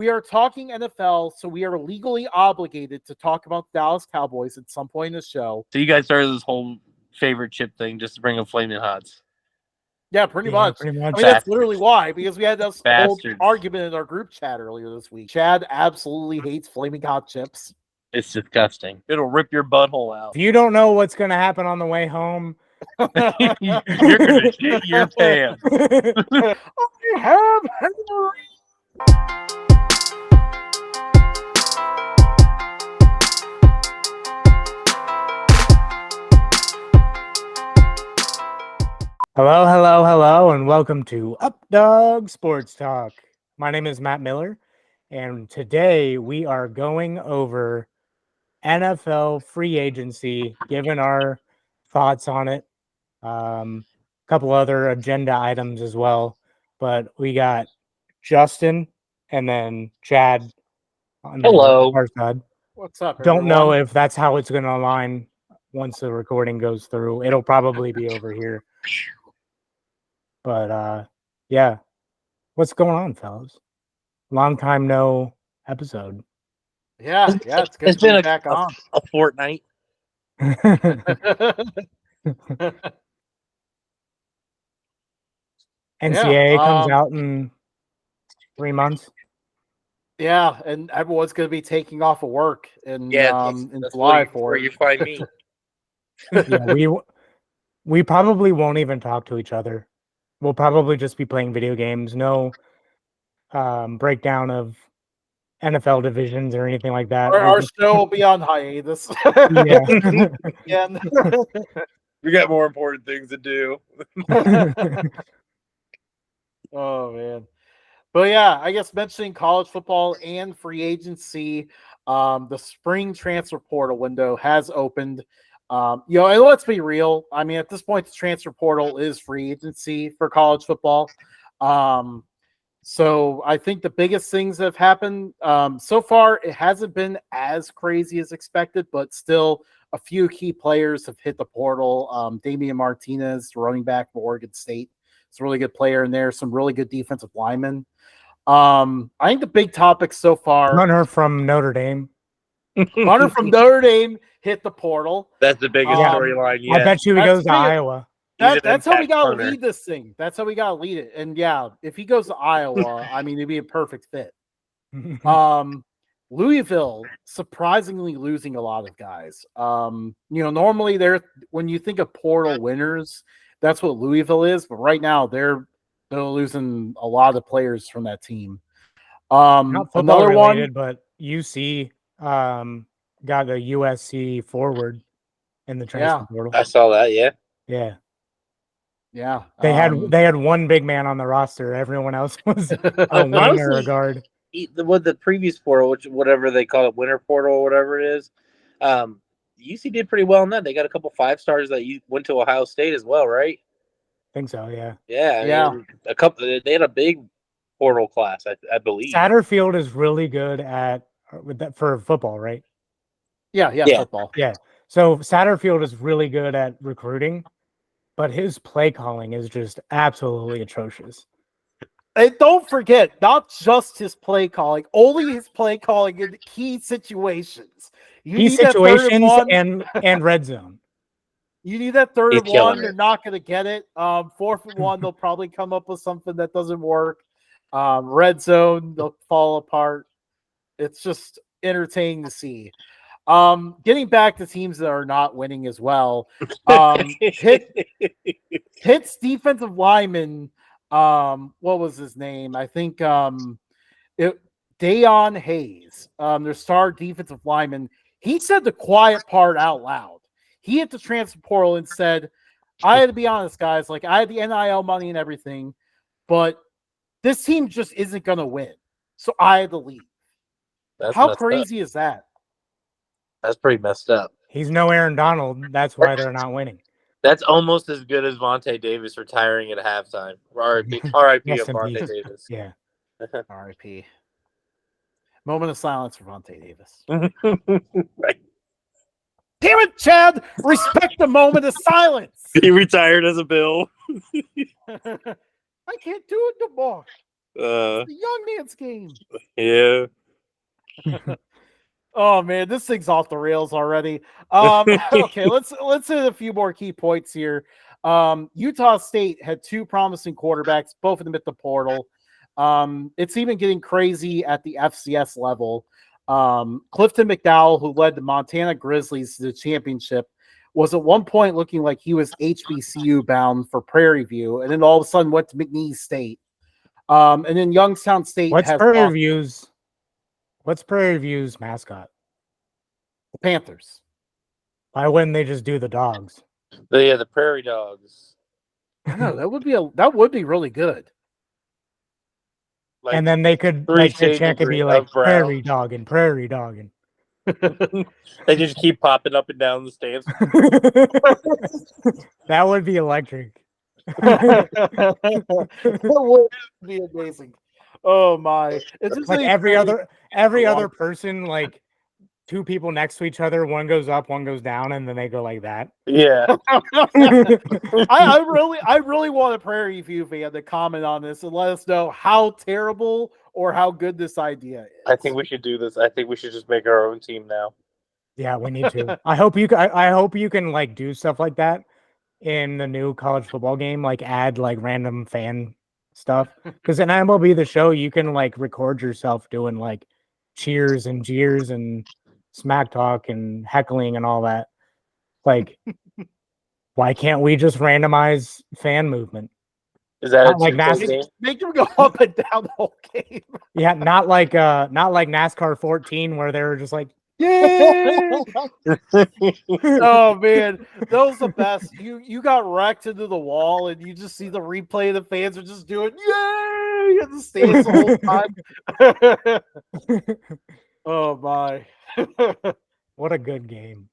We are talking NFL, so we are legally obligated to talk about the Dallas Cowboys at some point in the show. So you guys started this whole favorite chip thing just to bring up flaming hots. Yeah, pretty much. Pretty much. I mean, that's literally why, because we had this whole Bastards. argument in our group chat earlier this week. Chad absolutely hates flaming hot chips. It's disgusting. It'll rip your butthole out. If you don't know what's going to happen on the way home, You're going to shit your pants. I have Henry. Hello, and welcome to Updog Sports Talk. My name is Matt Miller, and today we are going over NFL free agency, giving our thoughts on it. A couple other agenda items as well, but we got Justin and then Chad on Hello. our side. What's up, Don't know everyone? if that's how it's going to align once the recording goes through. It'll probably be over here. But yeah, what's going on, fellas? Long time no episode. Yeah, it's good It's to been be back on. a fortnight. NCAA comes out in 3 months. Yeah, and everyone's going to be taking off of work in That's July where you find me. Yeah, we probably won't even talk to each other. We'll probably just be playing video games. No breakdown of NFL divisions or anything like that. Our show will be on hiatus. Yeah. We got more important things to do. Oh man. But yeah, I guess mentioning college football and free agency, the spring transfer portal window has opened. And let's be real. I mean, at this point, the transfer portal is free agency for college football. So I think the biggest things that have happened so far, it hasn't been as crazy as expected, but still a few key players have hit the portal. Damian Martinez, running back for Oregon State. It's a really good player in there. Some really good defensive linemen. I think the big topic so far. Hunter from Notre Dame. Hunter from Notre Dame hit the portal. That's the biggest storyline yet. I bet you he goes to Iowa. That's how we got to lead this thing. That's how we got to lead it. And yeah, if he goes to Iowa, I mean, it'd be a perfect fit. Louisville surprisingly losing a lot of guys. Normally when you think of portal winners, that's what Louisville is. But right now they're losing a lot of players from that team. Not football another related, one, but UC got a USC forward in the transfer portal. I saw that. Yeah. They had one big man on the roster. Everyone else was a wing or a guard. With the previous portal, whatever they call it, winter portal or whatever it is, UC did pretty well in that. They got a couple 5-stars that went to Ohio State as well, right? I think so. Yeah. Yeah. A couple. They had a big portal class, I believe. Satterfield is really good for football, right? Yeah, football. Yeah. So Satterfield is really good at recruiting, but his play calling is just absolutely atrocious. And don't forget, not just his play calling, only his play calling in key situations. Key situations and red zone. You need that third and one. They're not going to get it. 4th and 1, they'll probably come up with something that doesn't work. Red zone, they'll fall apart. It's just entertaining to see. Getting back to teams that are not winning as well. Pitt's defensive lineman, what was his name? I think Dayon Hayes, their star defensive lineman. He said the quiet part out loud. He hit the transfer portal and said, I had to be honest, guys. Like, I had the NIL money and everything, but this team just isn't going to win. So I had to leave. How crazy is that? That's pretty messed up. He's no Aaron Donald. That's why they're not winning. That's almost as good as Vontae Davis retiring at halftime. R.I.P. Vontae Davis. Yeah. R.I.P. Moment of silence for Vontae Davis. Right. Damn it, Chad! Respect the moment of silence. He retired as a Bill. I can't do it no more. Uh, The young man's game. yeah. Oh man, this thing's off the rails already. Okay, let's hit a few more key points here. Utah State had two promising quarterbacks, both of them at the portal. It's even getting crazy at the FCS level. Clifton McDowell, who led the Montana Grizzlies to the championship, was at one point looking like he was HBCU bound for Prairie View, and then all of a sudden went to McNeese State. And then Youngstown State What's has Prairie View's? What's Prairie View's mascot? the Panthers. Why wouldn't they just do the dogs? The Prairie Dogs. I know that would be really good. Like, And then they could three like the shades chant of could be green- like of brown. prairie dogging, prairie dogging. they just keep popping up and down the stands. That would be electric. That would be amazing. Oh my! It's just Like every other person, like two people next to each other, one goes up, one goes down, and then they go like that. Yeah. I really want a Prairie View fan to comment on this and let us know how terrible or how good this idea is. I think we should do this. I think we should just make our own team now. Yeah, we need to. I hope you can like do stuff like that in the new college football game, like add like random fan stuff. Because in MLB The Show, you can like record yourself doing like cheers and jeers and smack talk and heckling and all that. Like, why can't we just randomize fan movement? Is that Not a like Tuesday NASCAR? game? Make them go up and down the whole game. Yeah, not like NASCAR 14 where they were just like, yay! Oh man, that was the best. You got wrecked into the wall, and you just see the replay. The fans are just doing yay in the stands the whole time. Oh my! What a good game.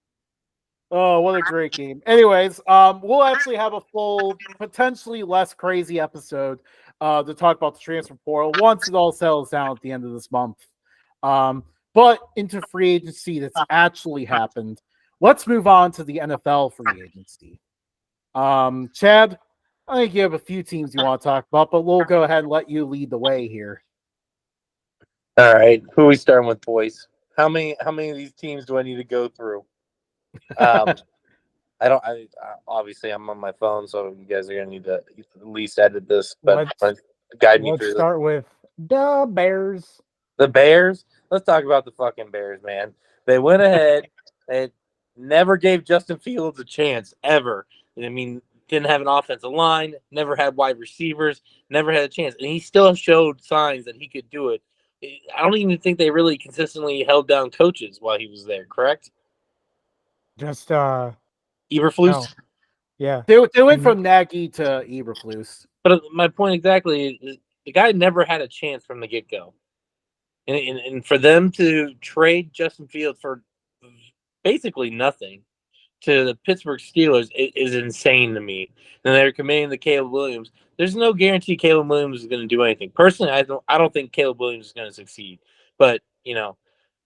Oh, what a great game. Anyways, we'll actually have a full, potentially less crazy episode to talk about the transfer portal once it all settles down at the end of this month. But into free agency that's actually happened. Let's move on to the NFL free agency. Chad, I think you have a few teams you want to talk about, but we'll go ahead and let you lead the way here. All right. Who are we starting with, boys? How many of these teams do I need to go through? Obviously I'm on my phone, so you guys are gonna need to at least edit this, but guide me through Let's start with the Bears. The Bears. Let's talk about the fucking Bears, man. They went ahead. They never gave Justin Fields a chance ever. I mean, didn't have an offensive line, never had wide receivers, never had a chance, and he still showed signs that he could do it. I don't even think they really consistently held down coaches while he was there. Correct? Just Eberflus. no. Yeah. They went from Nagy to Eberflus. But my point exactly is the guy never had a chance from the get-go. And for them to trade Justin Fields for basically nothing to the Pittsburgh Steelers is insane to me. And they're committing to Caleb Williams. There's no guarantee Caleb Williams is going to do anything. Personally, I don't think Caleb Williams is going to succeed. But, you know,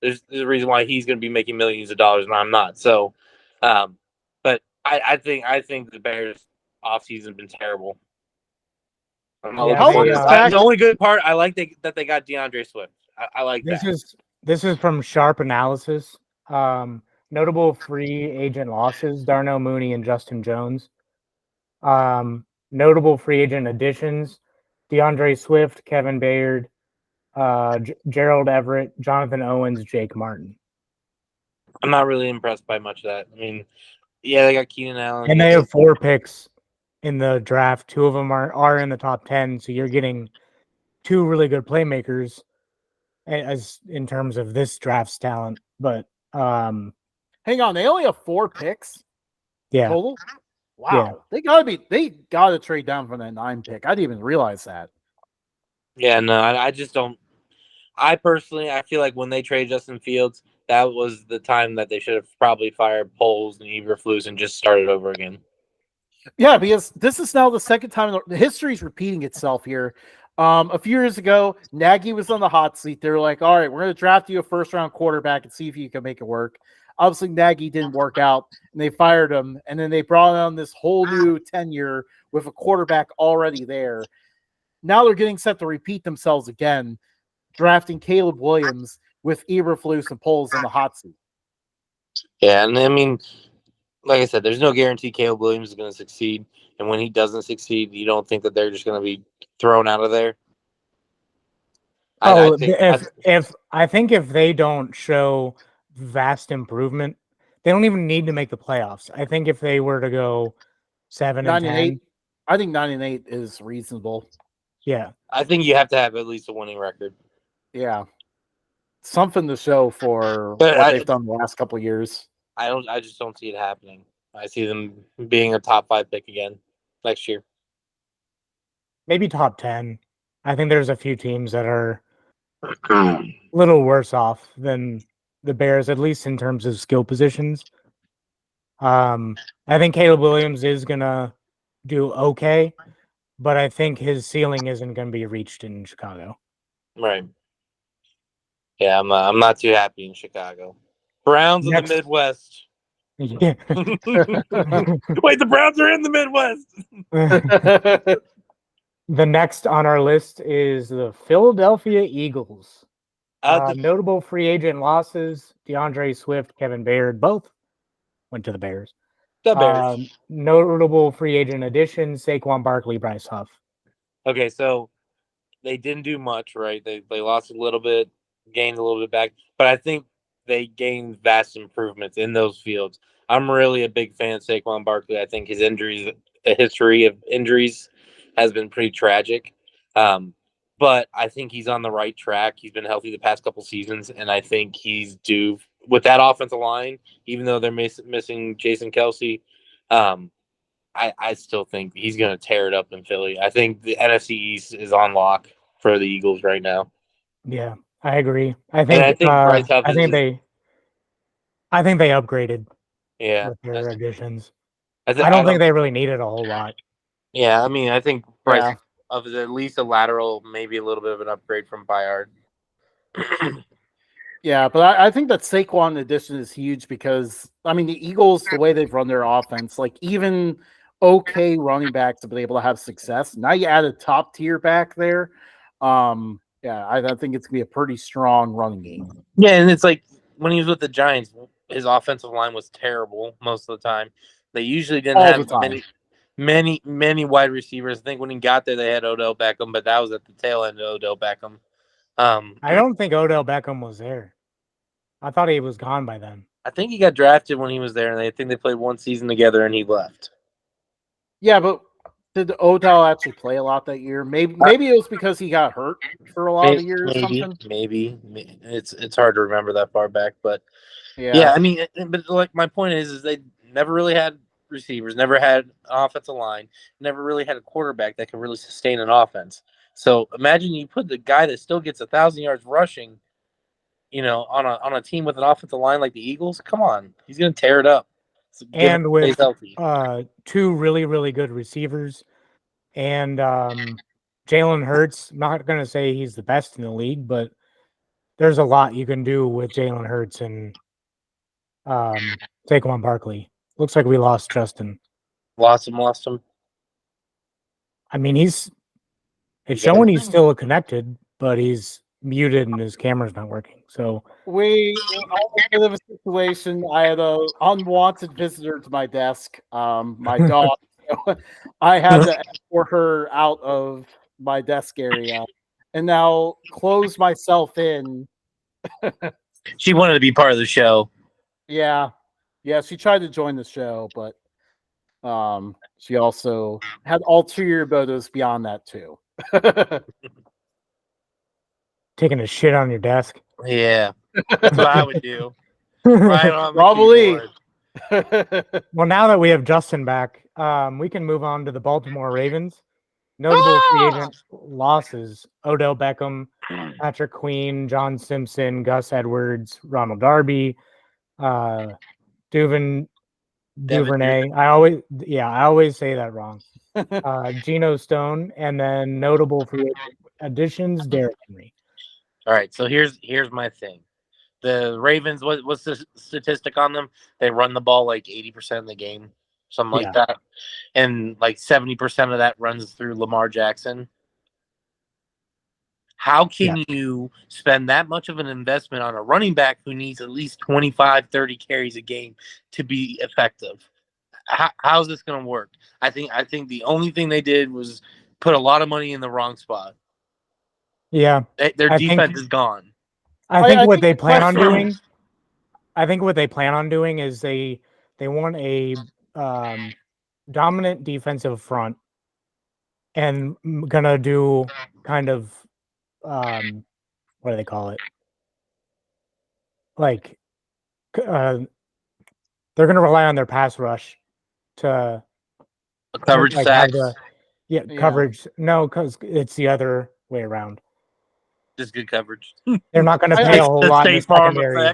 there's a reason why he's going to be making millions of dollars and I'm not. So, but I think the Bears offseason has been terrible. The only good part, I like that they got DeAndre Swift. I like this that. This is from Sharp Analysis. Notable free agent losses: Darnell Mooney and Justin Jones. Notable free agent additions: DeAndre Swift, Kevin Bayard, Gerald Everett, Jonathan Owens, Jake Martin. I'm not really impressed by much of that. I mean, yeah, they got Keenan Allen. And they have 4 picks in the draft. 2 of them are in the top 10, so you're getting 2 really good playmakers as in terms of this draft's talent. But hang on, they only have 4 picks total? Wow. Yeah. They gotta trade down from that 9 pick. I didn't even realize that. Yeah, no, I just don't. I personally, I feel like when they traded Justin Fields, that was the time that they should have probably fired Poles and Eberflus and just started over again. Yeah, because this is now the second time the history is repeating itself here. A few years ago, Nagy was on the hot seat. They were like, all right, we're going to draft you a first-round quarterback and see if you can make it work. Obviously, Nagy didn't work out, and they fired him. And then they brought on this whole new tenure with a quarterback already there. now they're getting set to repeat themselves again, drafting Caleb Williams with Eberflus and Poles in the hot seat. Yeah, and I mean, like I said, there's no guarantee Caleb Williams is going to succeed. And when he doesn't succeed, you don't think that they're just going to be thrown out of there. Oh, I think if they don't show vast improvement, they don't even need to make the playoffs. I think if they were to go 7-10, I think 9-8 is reasonable. Yeah, I think you have to have at least a winning record. Yeah, something to show for what they've done the last couple of years. I just don't see it happening. I see them being a top 5 pick again next year. Maybe top 10. I think there's a few teams that are a little worse off than the Bears, at least in terms of skill positions. I think Caleb Williams is gonna do okay, but I think his ceiling isn't gonna be reached in Chicago. Right. Yeah, I'm not too happy in Chicago. Browns in the Midwest. Yeah. Wait, the Browns are in the Midwest. The next on our list is the Philadelphia Eagles. Notable free agent losses: DeAndre Swift, Kevin Bayard, both went to the Bears. The Bears. Notable free agent additions: Saquon Barkley, Bryce Huff. Okay, so they didn't do much, right? They lost a little bit, gained a little bit back, but I think they gained vast improvements in those fields. I'm really a big fan of Saquon Barkley. I think his injuries, the history of injuries, has been pretty tragic. But I think he's on the right track. He's been healthy the past couple seasons, and I think he's due with that offensive line. Even though they're missing Jason Kelsey, I still think he's going to tear it up in Philly. I think the NFC East is on lock for the Eagles right now. Yeah, I agree. I think Bryce Huff I think they upgraded. Yeah, with their additions. I don't think they really needed a whole lot. Yeah, I mean, I think Bryce Huff is at least a lateral, maybe a little bit of an upgrade from Bayard. Yeah, but I think that Saquon addition is huge because, I mean, the Eagles, the way they've run their offense, like even okay running backs have been able to have success. Now you add a top tier back there. Yeah, I think it's going to be a pretty strong running game. Yeah, and it's like when he was with the Giants, his offensive line was terrible most of the time. They usually didn't have many wide receivers. I think when he got there, they had Odell Beckham, but that was at the tail end of Odell Beckham. I don't think Odell Beckham was there. I thought he was gone by then. I think he got drafted when he was there, and I think they played one season together, and he left. Yeah, but did Odell actually play a lot that year? Maybe it was because he got hurt for a lot of the year or something. Maybe it's hard to remember that far back, but yeah, I mean, but like my point is they never really had receivers, never had an offensive line, never really had a quarterback that can really sustain an offense. So imagine you put the guy that still gets 1,000 yards rushing, on a team with an offensive line like the Eagles. Come on, he's gonna tear it up. So and with two really, really good receivers, and Jalen Hurts. Not gonna say he's the best in the league, but there's a lot you can do with Jalen Hurts and Saquon Barkley. Looks like we lost Justin. Lost him. I mean, it's showing he's still connected, but he's muted and his camera's not working. So we have a situation. I had an unwanted visitor to my desk, my dog. I had to escort her out of my desk area and now close myself in. She wanted to be part of the show. Yeah, she tried to join the show, but she also had ulterior motives beyond that too. Taking a shit on your desk. Yeah, that's what I would do. Right on Probably. Well, now that we have Justin back, we can move on to the Baltimore Ravens. Notable free agent losses: Odell Beckham, Patrick Queen, John Simpson, Gus Edwards, Ronald Darby, Duvernay. I always say that wrong. Geno Stone, and then notable free agent additions: Derrick Henry. All right, so here's my thing. The Ravens, what's the statistic on them? They run the ball like 80% of the game, something like that. And like 70% of that runs through Lamar Jackson. How can you spend that much of an investment on a running back who needs at least 25, 30 carries a game to be effective? How's this going to work? I think the only thing they did was put a lot of money in the wrong spot. Yeah. Their defense is gone. I think what they the plan on question- doing. I think what they plan on doing is they want a dominant defensive front, and gonna do kind of what do they call it? Like they're gonna rely on their pass rush to Coverage like sacks. have the Yeah. coverage. No, because it's the other way around. Just good coverage. They're not going to pay a whole lot in the secondary.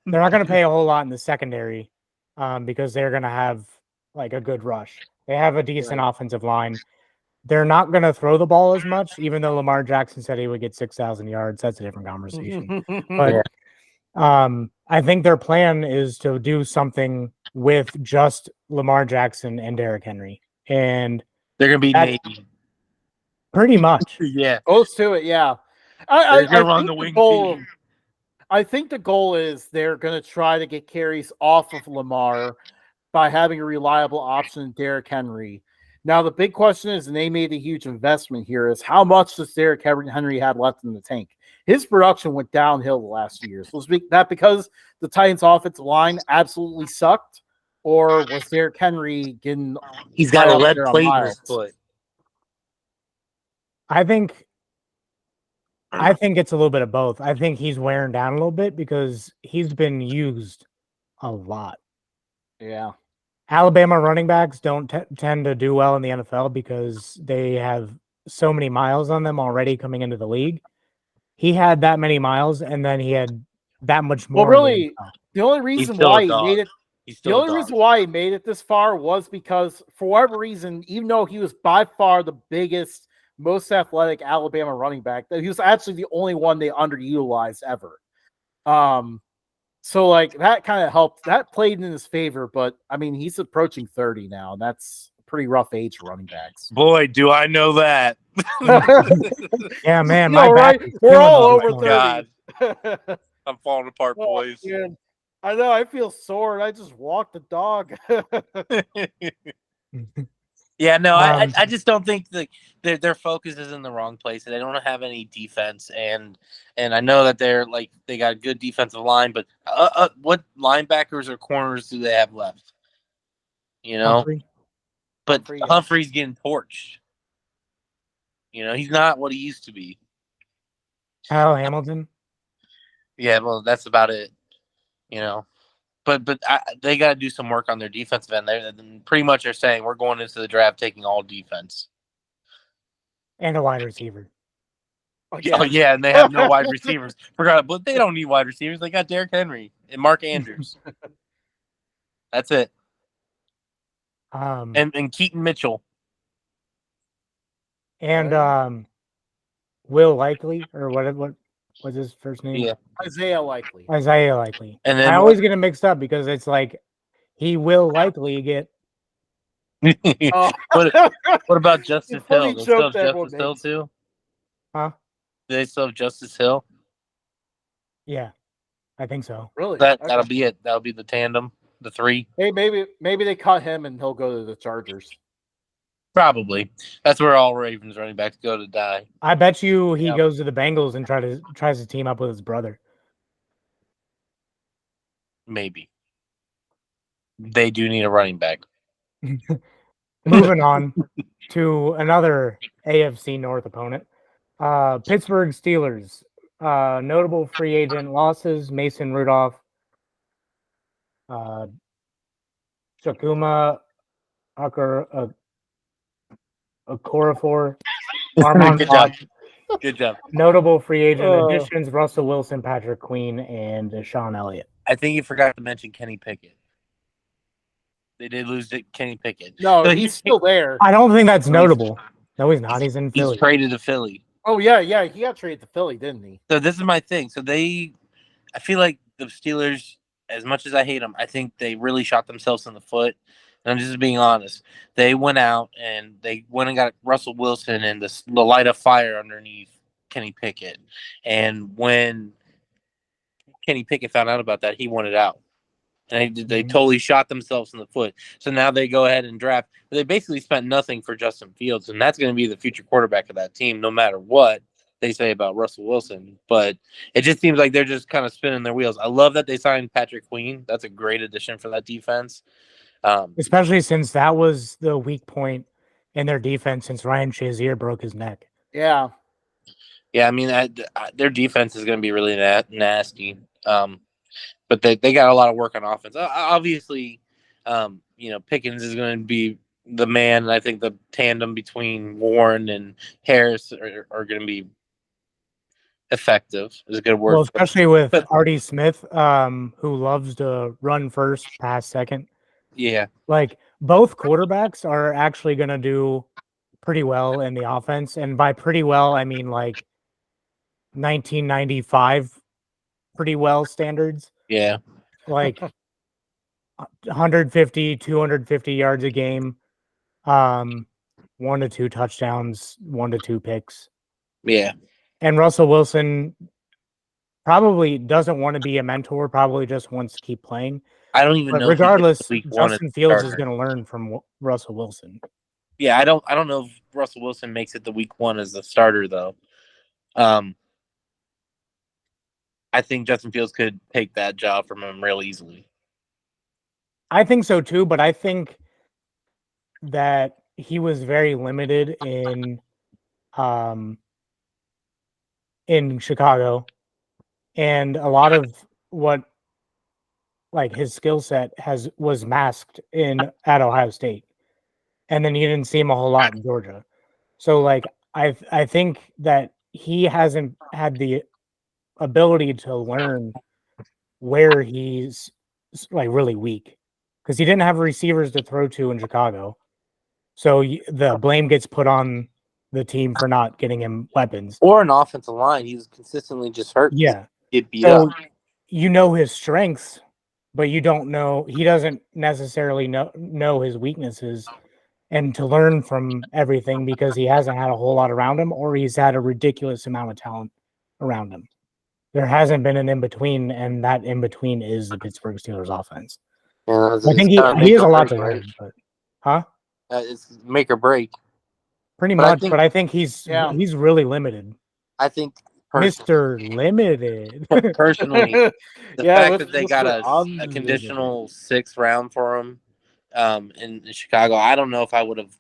They're not going to pay a whole lot in the secondary because they're going to have like a good rush. They have a decent offensive line. They're not going to throw the ball as much, even though Lamar Jackson said he would get 6,000 yards. That's a different conversation. But I think their plan is to do something with just Lamar Jackson and Derrick Henry. And they're going to be Navy. Pretty much. Yeah. Close to it, yeah. I think the goal is they're going to try to get carries off of Lamar by having a reliable option in Derrick Henry. Now, the big question is, and they made a huge investment here, is how much does Derrick Henry have left in the tank? His production went downhill the last few years. Was that because the Titans' offensive line absolutely sucked, or was Derrick Henry getting? He's got a lead plate in his foot. I think it's a little bit of both. I think he's wearing down a little bit because he's been used a lot. Yeah. Alabama running backs don't tend to do well in the NFL because they have so many miles on them already coming into the league. He had that many miles, and then he had that much more. Well, really, the only reason why he made it, reason why he made it this far was because, for whatever reason, even though he was by far the biggest, most athletic Alabama running back, that he was actually the only one they underutilized ever. So like that kind of helped. That played in his favor, but I mean he's approaching 30 now, and that's a pretty rough age for running backs. Boy, do I know that. Yeah, man, my back. We're all over 30. God. I'm falling apart, boys. Man. I know. I feel sore. I just walked the dog. Yeah, no, I just don't think their focus is in the wrong place. They don't have any defense, and I know that they got a good defensive line, but what linebackers or corners do they have left? You know, Humphrey's getting torched. You know, he's not what he used to be. Kyle Hamilton. Yeah, well, that's about it. You know. But they got to do some work on their defensive end. They pretty much are saying we're going into the draft taking all defense and a wide receiver. Oh yeah, and they have no wide receivers. Forgot, but they don't need wide receivers. They got Derrick Henry and Mark Andrews. That's it. And Keaton Mitchell and Will Likely, or what was his first name? Yeah, Isaiah Likely. And then I always get it mixed up because it's like he will likely get. What about Justice Hill? They still have Justice Hill too? Huh? Do they still have Justice Hill? Yeah, I think so. Really? That'll be it. That'll be the tandem, the three. Hey, maybe they cut him and he'll go to the Chargers. Probably. That's where all Ravens running backs go to die. I bet you he goes to the Bengals and tries to team up with his brother. Maybe. They do need a running back. Moving on to another AFC North opponent. Pittsburgh Steelers. Notable free agent losses: Mason Rudolph, Chakuma Okorafor, Armand. Good job. Notable free agent additions: Russell Wilson, Patrick Queen, and Sean Elliott. I think you forgot to mention Kenny Pickett. They did lose Kenny Pickett. No, he's still there. I don't think that's notable. No, he's not. He's in Philly. He's traded to Philly. Oh, yeah. He got traded to Philly, didn't he? So this is my thing. So I feel like the Steelers, as much as I hate them, I think they really shot themselves in the foot. And I'm just being honest. They went out and they went and got Russell Wilson and the light of fire underneath Kenny Pickett. And when Kenny Pickett found out about that, he wanted out. And they totally shot themselves in the foot. So now they go ahead and draft. They basically spent nothing for Justin Fields, and that's going to be the future quarterback of that team, no matter what they say about Russell Wilson. But it just seems like they're just kind of spinning their wheels. I love that they signed Patrick Queen. That's a great addition for that defense. Especially since that was the weak point in their defense since Ryan Shazier broke his neck. Yeah. Yeah, I mean, their defense is going to be really nasty. But they got a lot of work on offense. Obviously, Pickens is going to be the man. And I think the tandem between Warren and Harris are going to be effective. Is a good word. Well, especially with Artie Smith, who loves to run first, pass second. Yeah. Like both quarterbacks are actually going to do pretty well in the offense. And by pretty well, I mean like 1995 pretty well standards. Yeah. Like 150, 250 yards a game, 1 to 2 touchdowns, 1 to 2 picks. Yeah. And Russell Wilson probably doesn't want to be a mentor, probably just wants to keep playing. I don't even know. Regardless, Justin Fields is going to learn from Russell Wilson. Yeah, I don't know if Russell Wilson makes it the week 1 as the starter though. I think Justin Fields could take that job from him real easily. I think so too, but I think that he was very limited in Chicago, and a lot of what like his skill set was masked at Ohio State, and then you didn't see him a whole lot in Georgia. So like I think that he hasn't had the ability to learn where he's like really weak, because he didn't have receivers to throw to in Chicago. So the blame gets put on the team for not getting him weapons. Or an offensive line. He was consistently just hurt. Yeah. Get beat up. You know his strengths, but you don't know, he doesn't necessarily know his weaknesses, and to learn from everything because he hasn't had a whole lot around him, or he's had a ridiculous amount of talent around him. There hasn't been an in-between, and that in-between is the Pittsburgh Steelers offense. Yeah, I think he has a lot to learn, but it's make or break. Pretty much, but I think he's really limited. I think Mr. Limited. Personally, the fact that they got a conditional 6th round for him in Chicago, I don't know if I would have.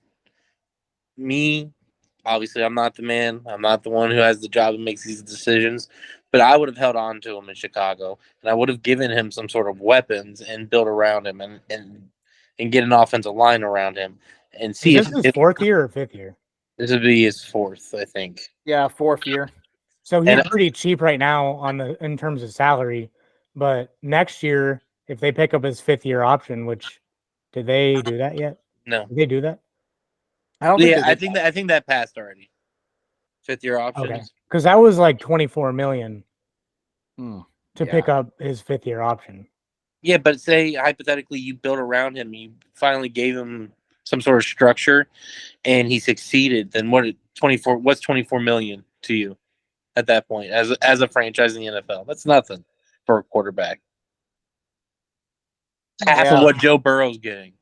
Obviously, I'm not the man. I'm not the one who has the job and makes these decisions. But I would have held on to him in Chicago, and I would have given him some sort of weapons and built around him and get an offensive line around him and see if this is 4th year or 5th year. This would be his 4th, I think. Yeah, 4th year. So he's pretty cheap right now in terms of salary, but next year, if they pick up his 5th year option, which did they do that yet? No, did they do that? I don't. I think that passed already. 5th year options. Okay, because that was like $24 million to pick up his 5th year option. Yeah, but say hypothetically you built around him, you finally gave him some sort of structure, and he succeeded. Then what's $24 million to you at that point as a franchise in the NFL? That's nothing for a quarterback. Half of what Joe Burrow's getting.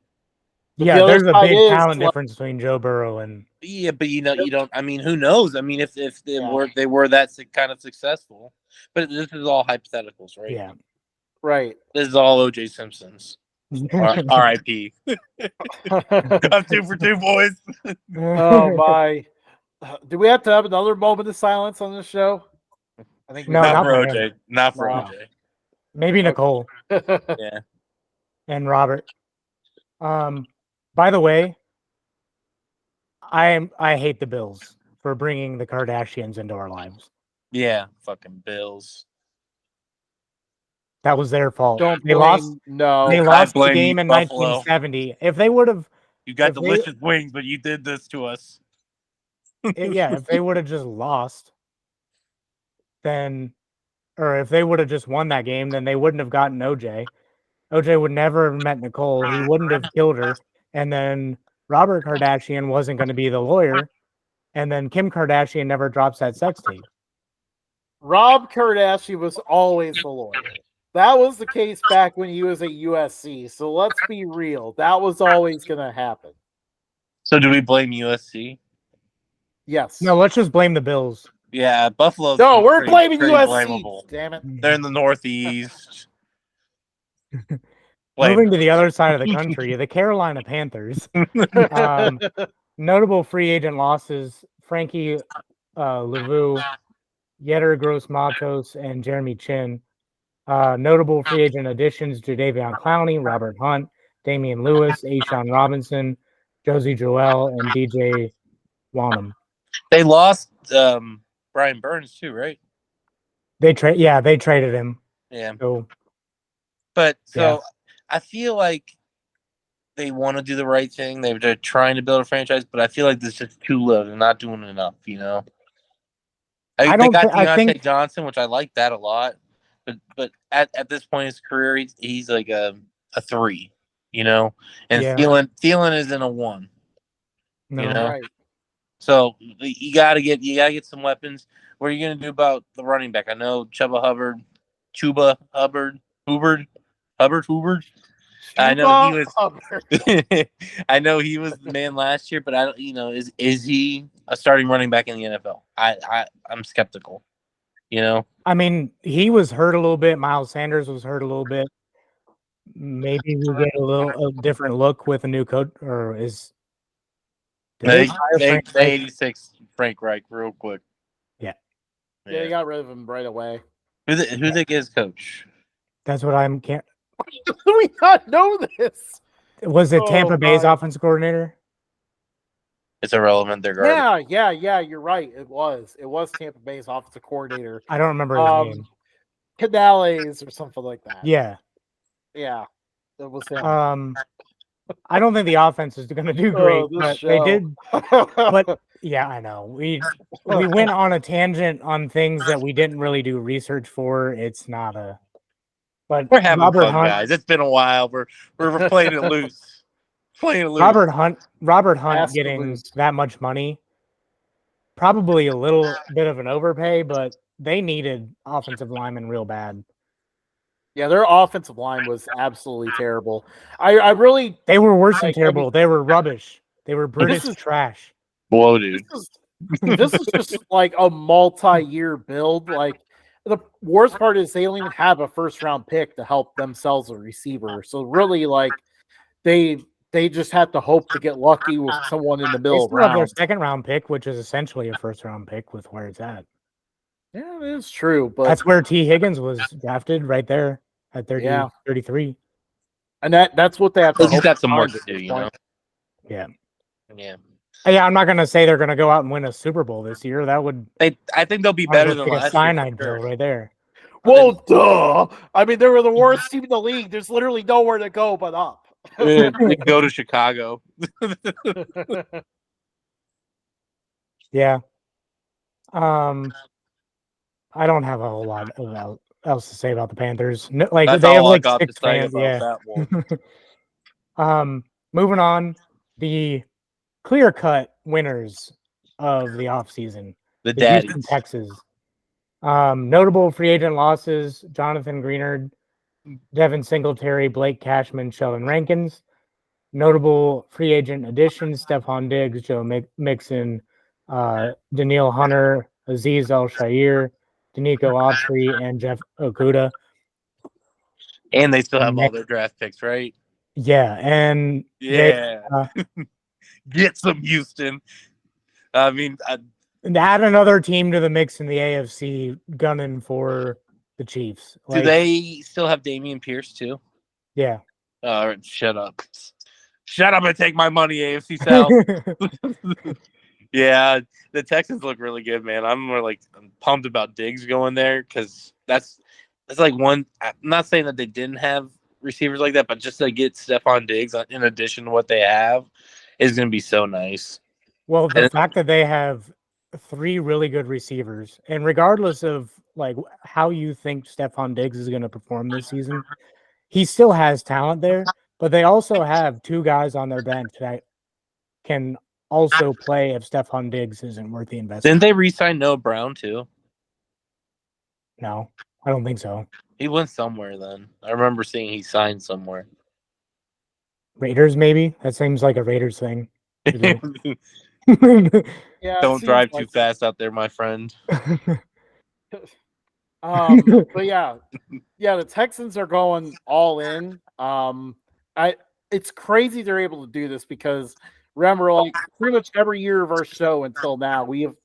Yeah, there's a big talent difference between Joe Burrow and. Yeah, but you don't. I mean, who knows? I mean, if they were that kind of successful, but this is all hypotheticals, right? Yeah, right. This is all O.J. Simpson's. R.I.P. I'm 2 for 2, boys. Oh my! Do we have to have another moment of silence on this show? I think not for O.J. Not for O.J. Maybe Nicole. Yeah. And Robert. By the way, I hate the Bills for bringing the Kardashians into our lives. Yeah, fucking Bills. That was their fault. They lost the game in Buffalo. 1970. If they would have, you got delicious wings, but you did this to us. If they would have just lost, then, or if they would have just won that game, then they wouldn't have gotten OJ. OJ would never have met Nicole. He wouldn't have killed her. And then Robert Kardashian wasn't going to be the lawyer. And then Kim Kardashian never drops that sex tape. Rob Kardashian was always the lawyer. That was the case back when he was at USC. So let's be real. That was always going to happen. So do we blame USC? Yes. No, let's just blame the Bills. Yeah, Buffalo's No, we're blaming pretty USC. blamable. Damn it. They're in the Northeast. Moving to the other side of the country, the Carolina Panthers. Notable free agent losses: Frankie Lavu, Yetter Gross-Matos, and Jeremy Chin. Notable free agent additions: Jadeveon Clowney, Robert Hunt, Damian Lewis, Ashawn Robinson, Josie Joel, and DJ Wanham. They lost Brian Burns too, right? They traded him. Yeah. So I feel like they want to do the right thing. They're trying to build a franchise, but I feel like this is too low. They're not doing enough, you know. They got Deontay Johnson, which I like that a lot. But at this point in his career, he's like a 3, you know. And Thielen isn't a 1. No. You know? Right. So you gotta get some weapons. What are you gonna do about the running back? I know Chuba Hubbard. I know he was. I know he was the man last year, but I don't. You know, is he a starting running back in the NFL? I'm skeptical. You know. I mean, he was hurt a little bit. Miles Sanders was hurt a little bit. Maybe we get a different look with a new coach, or is they 86 Frank Reich real quick. Yeah, they got rid of him right away. Who they get as coach? That's what I'm can't. Do we not know this? Was it Tampa Bay's offensive coordinator? It's irrelevant. They're garbage. Yeah. You're right. It was Tampa Bay's offensive coordinator. I don't remember his name. Canales or something like that. Yeah. It was him. I don't think the offense is going to do great, but they did. But yeah, I know we went on a tangent on things that we didn't really do research for. It's not a. But we're having fun, guys. It's been a while. We're playing it loose. Robert Hunt getting that much money, probably a little bit of an overpay, but they needed offensive linemen real bad. Yeah, their offensive line was absolutely terrible. I really they were worse than terrible. They were rubbish. They were British trash. Whoa, dude. This is just like a multi-year build. Like the worst part is they don't even have a first-round pick to help themselves a receiver. So really, like they just have to hope to get lucky with someone in the middle round. Their second-round pick, which is essentially a first-round pick with where it's at. Yeah, it is true, but that's where T. Higgins was drafted, right there at 33. And that's what they have to. He's got some work to do, you know. Yeah. Yeah, I'm not going to say they're going to go out and win a Super Bowl this year. That would. I think they'll be better than last year. Cyanide pill right there. Well, duh. I mean, they were the worst team in the league. There's literally nowhere to go but up. They go to Chicago. Yeah. I don't have a whole lot else to say about the Panthers. Like that's they have like got 6 fans. That one. Moving on, the clear-cut winners of the offseason. The Houston Texans. Notable free agent losses: Jonathan Greenard, Devin Singletary, Blake Cashman, Sheldon Rankins. Notable free agent additions: Stephon Diggs, Joe Mixon, Daniil Hunter, Azeez Al-Shaair, Danico Autry, and Jeff Okudah. And they still have all their draft picks, right? Yeah, and get some Houston. I mean, add another team to the mix in the AFC, gunning for the Chiefs. Do they still have Dameon Pierce too? Yeah. All right, shut up and take my money, AFC South. Yeah, the Texans look really good, man. I'm pumped about Diggs going there because that's like one. I'm not saying that they didn't have receivers like that, but just to get Stephon Diggs in addition to what they have is going to be so nice. Well, the fact that they have 3 really good receivers, and regardless of like how you think Stephon Diggs is going to perform this season, he still has talent there. But they also have 2 guys on their bench that can also play if Stephon Diggs isn't worth the investment. Didn't they re-sign Noah Brown too? No, I don't think so. He went somewhere then. I remember seeing he signed somewhere. Raiders, maybe? That seems like a Raiders thing to do. Yeah, it Don't seems drive too like fast out there, my friend. But yeah, the Texans are going all in. It's crazy they're able to do this because remember, like pretty much every year of our show until now, we have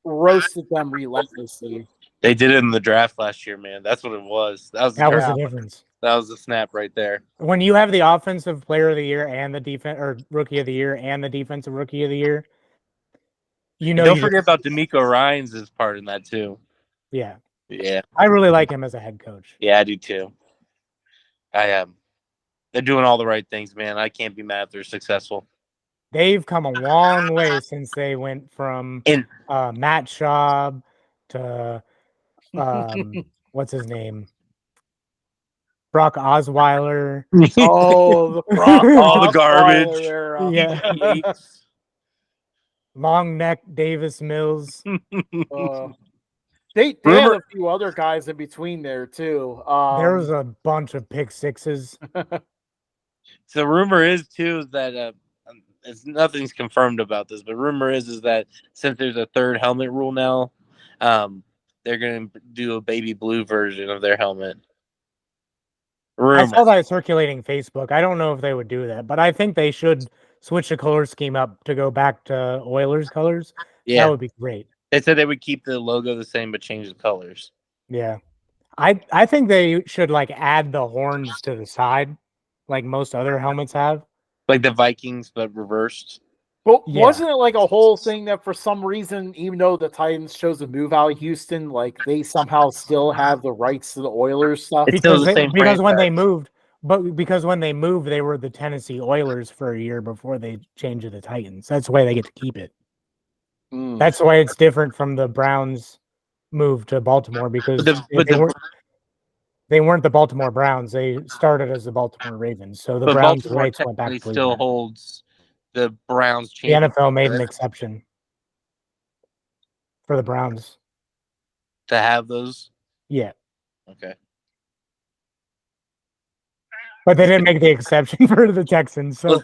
roasted them relentlessly. They did it in the draft last year, man. That's what it was. That was the That was draft. the difference. That was the snap right there. When you have the offensive player of the year and the defense or rookie of the year and the defensive rookie of the year, you And know don't you forget about D'Amico Ryans' is part in that too. yeah. Yeah, I really like him as a head coach. yeah, I do too. I am. They're doing all the right things, man. I can't be mad if they're successful. They've come a long way since they went from And Matt Schaub to what's his name? Brock Osweiler. Oh, the Brock all the Osweiler garbage. era. Yeah. Yates. Long neck Davis Mills. They had Rumor- a few other guys in between there too. There was a bunch of pick sixes. So rumor is too that nothing's confirmed about this, but rumor is that since there's a third helmet rule now, they're going to do a baby blue version of their helmet. I saw that circulating Facebook. I don't know if they would do that, but I think they should switch the color scheme up to go back to Oilers colors. Yeah, That would be great. they said they would keep the logo the same but change the colors. Yeah. I think they should like add the horns to the side, like most other helmets have. Like the Vikings, but reversed. But Yeah. wasn't it like a whole thing that for some reason, even though the Titans chose to move out of Houston, like they somehow still have the rights to the Oilers stuff? It's still the same because when they franchise. moved, they were the Tennessee Oilers for a year before they changed to the Titans. That's why they get to keep it. Mm. That's why it's different from the Browns move to Baltimore because they weren't the Baltimore Browns. They started as the Baltimore Ravens. So the but Browns' Baltimore rights went back to technically still Cleveland. holds the Browns The championship. NFL made an exception for the Browns. To have those. Yeah. Okay. But they didn't make the exception for the Texans. So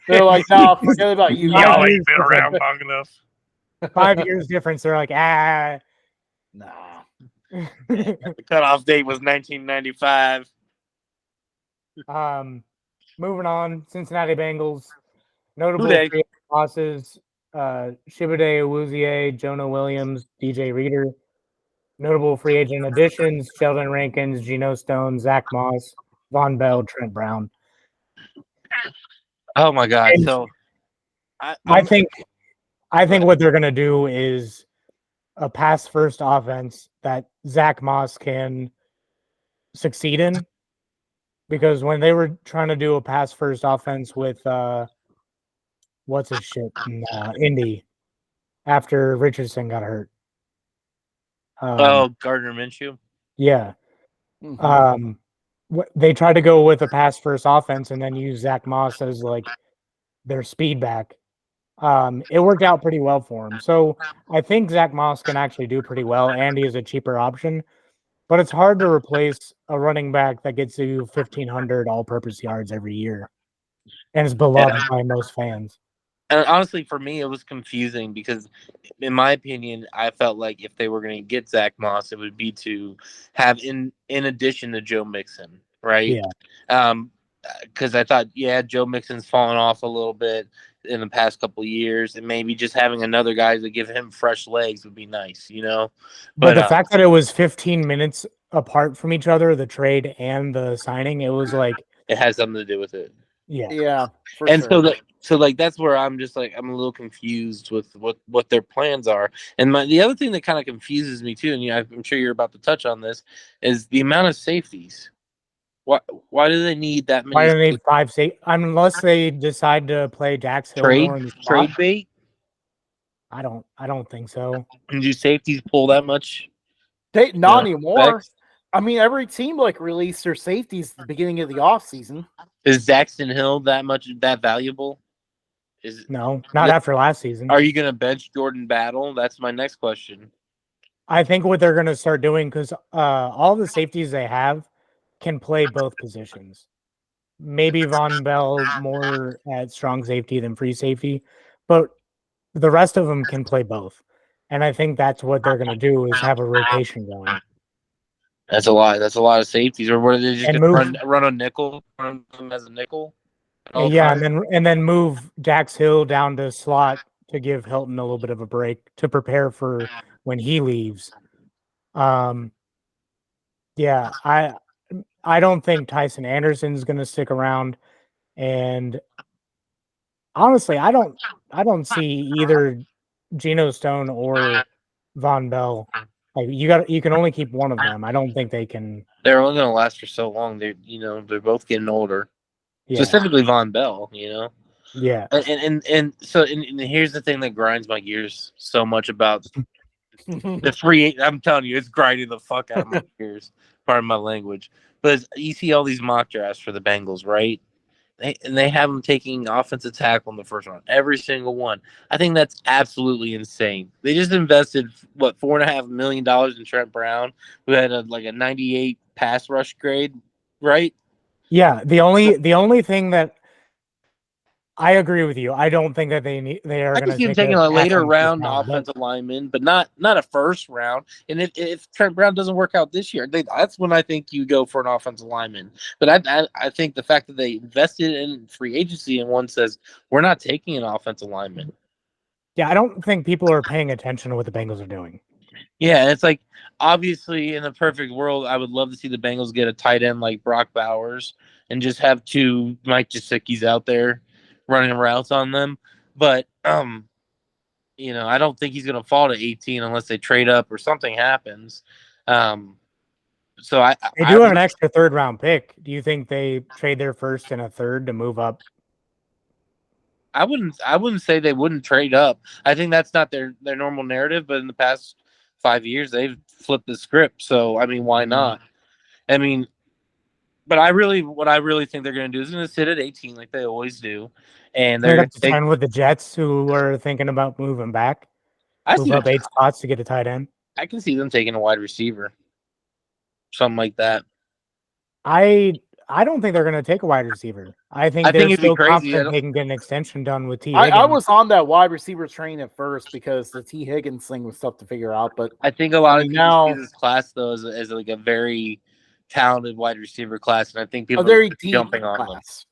They're like, no, forget about you. Y'all guys." ain't been around long enough. 5 years difference. They're like, Nah. The cutoff date was 1995. Moving on, Cincinnati Bengals. Notable Who they? free agent losses: Shibade Awuzie, Jonah Williams, DJ Reader. Notable free agent additions: Sheldon Rankins, Geno Stone, Zach Moss, Von Bell, Trent Brown. Oh my God! And So I think what they're gonna do is a pass first offense that Zach Moss can succeed in. Because when they were trying to do a pass first offense with what's his shit in Indy after Richardson got hurt. Gardner Minshew. Yeah. Mhm. They tried to go with a pass first offense and then use Zach Moss as like their speed back. It worked out pretty well for him. So I think Zach Moss can actually do pretty well, and he is a cheaper option. But it's hard to replace a running back that gets you 1,500 all-purpose yards every year and is beloved by most fans. And honestly, for me, it was confusing because, in my opinion, I felt like if they were going to get Zach Moss, it would be to have in addition to Joe Mixon, right? Yeah. Because I thought, Joe Mixon's fallen off a little bit in the past couple of years, and maybe just having another guy to give him fresh legs would be nice, you know. But the fact that it was 15 minutes apart from each other, the trade and the signing, it was like it has something to do with it. Yeah, for And sure. so that's where I'm just like I'm a little confused with what their plans are. And the other thing that kind of confuses me too, and I'm sure you're about to touch on this, is the amount of safeties. Why do they need that many? Why do they need 5 safeties? Unless they decide to play Dax Hill more in the spot. Trade bait? I don't think so. And do safeties pull that much? Not anymore. I mean, every team like released their safeties at the beginning of the offseason. Is Daxton Hill that valuable? No, not after last season. Are you going to bench Jordan Battle? That's my next question. I think what they're going to start doing, because all the safeties they have can play both positions. Maybe Von Bell more at strong safety than free safety, but the rest of them can play both. And I think that's what they're going to do is have a rotation going. That's a lot. That's a lot of safeties. Or what are they just And going move, to run a nickel? Run them as a nickel? all yeah, time? and then move Dax Hill down to slot to give Hilton a little bit of a break to prepare for when he leaves. Yeah, I don't think Tyson Anderson's going to stick around, and honestly, I don't see either Geno Stone or Von Bell. Like you can only keep one of them. I don't think they can. They're only going to last for so long. They're both getting older. Yeah, Specifically Von Bell. yeah, And here's the thing that grinds my gears so much about the free. I'm telling you, it's grinding the fuck out of my gears. Pardon my language, but you see all these mock drafts for the Bengals, right? They have them taking offensive tackle in the first round, every single one. I think that's absolutely insane. They just invested $4.5 million in Trent Brown, who had a 98 pass rush grade, right? yeah. The only thing that I agree with you. I don't think that they are I going can to see him take taking a a tackle later in the first round round, but offensive lineman, but not a first round. And if Trent Brown doesn't work out this year, that's when I think you go for an offensive lineman. But I think the fact that they invested in free agency and one says we're not taking an offensive lineman. yeah, I don't think people are paying attention to what the Bengals are doing. Yeah, it's like obviously in a perfect world, I would love to see the Bengals get a tight end like Brock Bowers and just have two Mike Gesicki's out there running routes on them. But I don't think he's going to fall to 18 unless they trade up or something happens. Um, so They I do have would an extra third round pick. Do you think they trade their first and a third to move up? I wouldn't say they wouldn't trade up. I think that's not their normal narrative, but in the past 5 years they've flipped the script. So I mean, why not? I mean, but what I really think they're going to do is going to sit at 18 like they always do, and they're Trade going up to to take. 10 with the Jets, who are thinking about moving back, I move see. up 8 spots to get a tight end. I can see them taking a wide receiver, something like that. I don't think they're going to take a wide receiver. I think I they're think it'd be still crazy. confident they can get an extension done with T. I Higgins. was on that wide receiver train at first because the T. Higgins thing was tough to figure out. But I think a lot of people now see this class though as like a very talented wide receiver class, and I think a people very are deep jumping on them. class.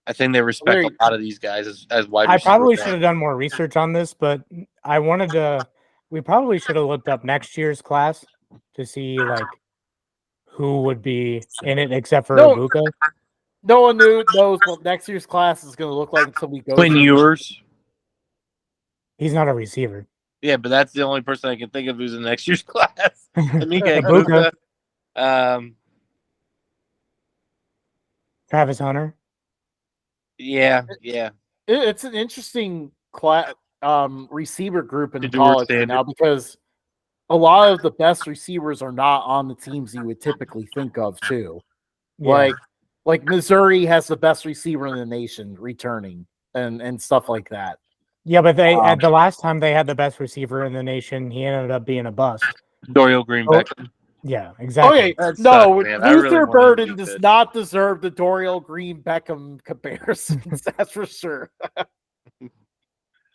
I think they respect Very, a lot of these guys as wide I receivers. probably should have done more research on this, but I wanted to. We probably should have looked up next year's class to see like who would be in it except for no, Ibuka. no one knows what next year's class is going to look like until we go Quinn through. Ewers. He's not a receiver. Yeah, but that's the only person I can think of who's in next year's class. Tamika Ibuka. Ibuka. Travis Hunter. Yeah. It's an interesting class, receiver group in To do college right standard. now because a lot of the best receivers are not on the teams you would typically think of too. Yeah. Like Missouri has the best receiver in the nation returning and stuff like that. Yeah, but they at the last time they had the best receiver in the nation, he ended up being a bust. Dorial Greenback. Yeah, exactly. Okay, That no, sucks, man. I really Luther wanted him to Burden do does good. not deserve the Dorial Green Beckham comparisons. That's for sure.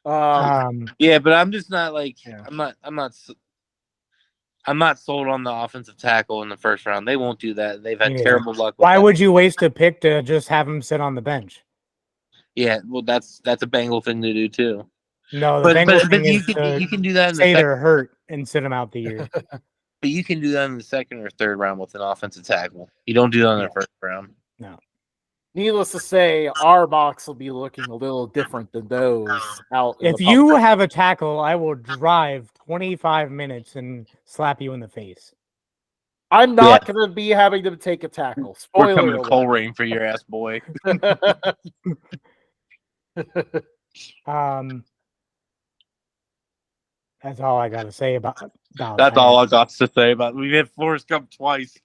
Yeah, but I'm just not like Yeah. I'm not sold on the offensive tackle in the first round. They won't do that. They've had Me neither. terrible luck with Why that. would you waste a pick to just have him sit on the bench? Yeah, well, that's a Bengal thing to do too. No, the But Bengals thing you is to can do that in the say second. they're hurt and sit them out the year. But you can do that in the second or third round with an offensive tackle. You don't do that in the first round. No. Needless to say, our box will be looking a little different than those out. If you have a tackle, I will drive 25 minutes and slap you in the face. I'm not going to be having them take a tackle. We're coming Spoiler to alert. Coal Rain for your ass, boy. That's all I got to say about That's that. all I got to say about it. We've had Forrest Gump twice.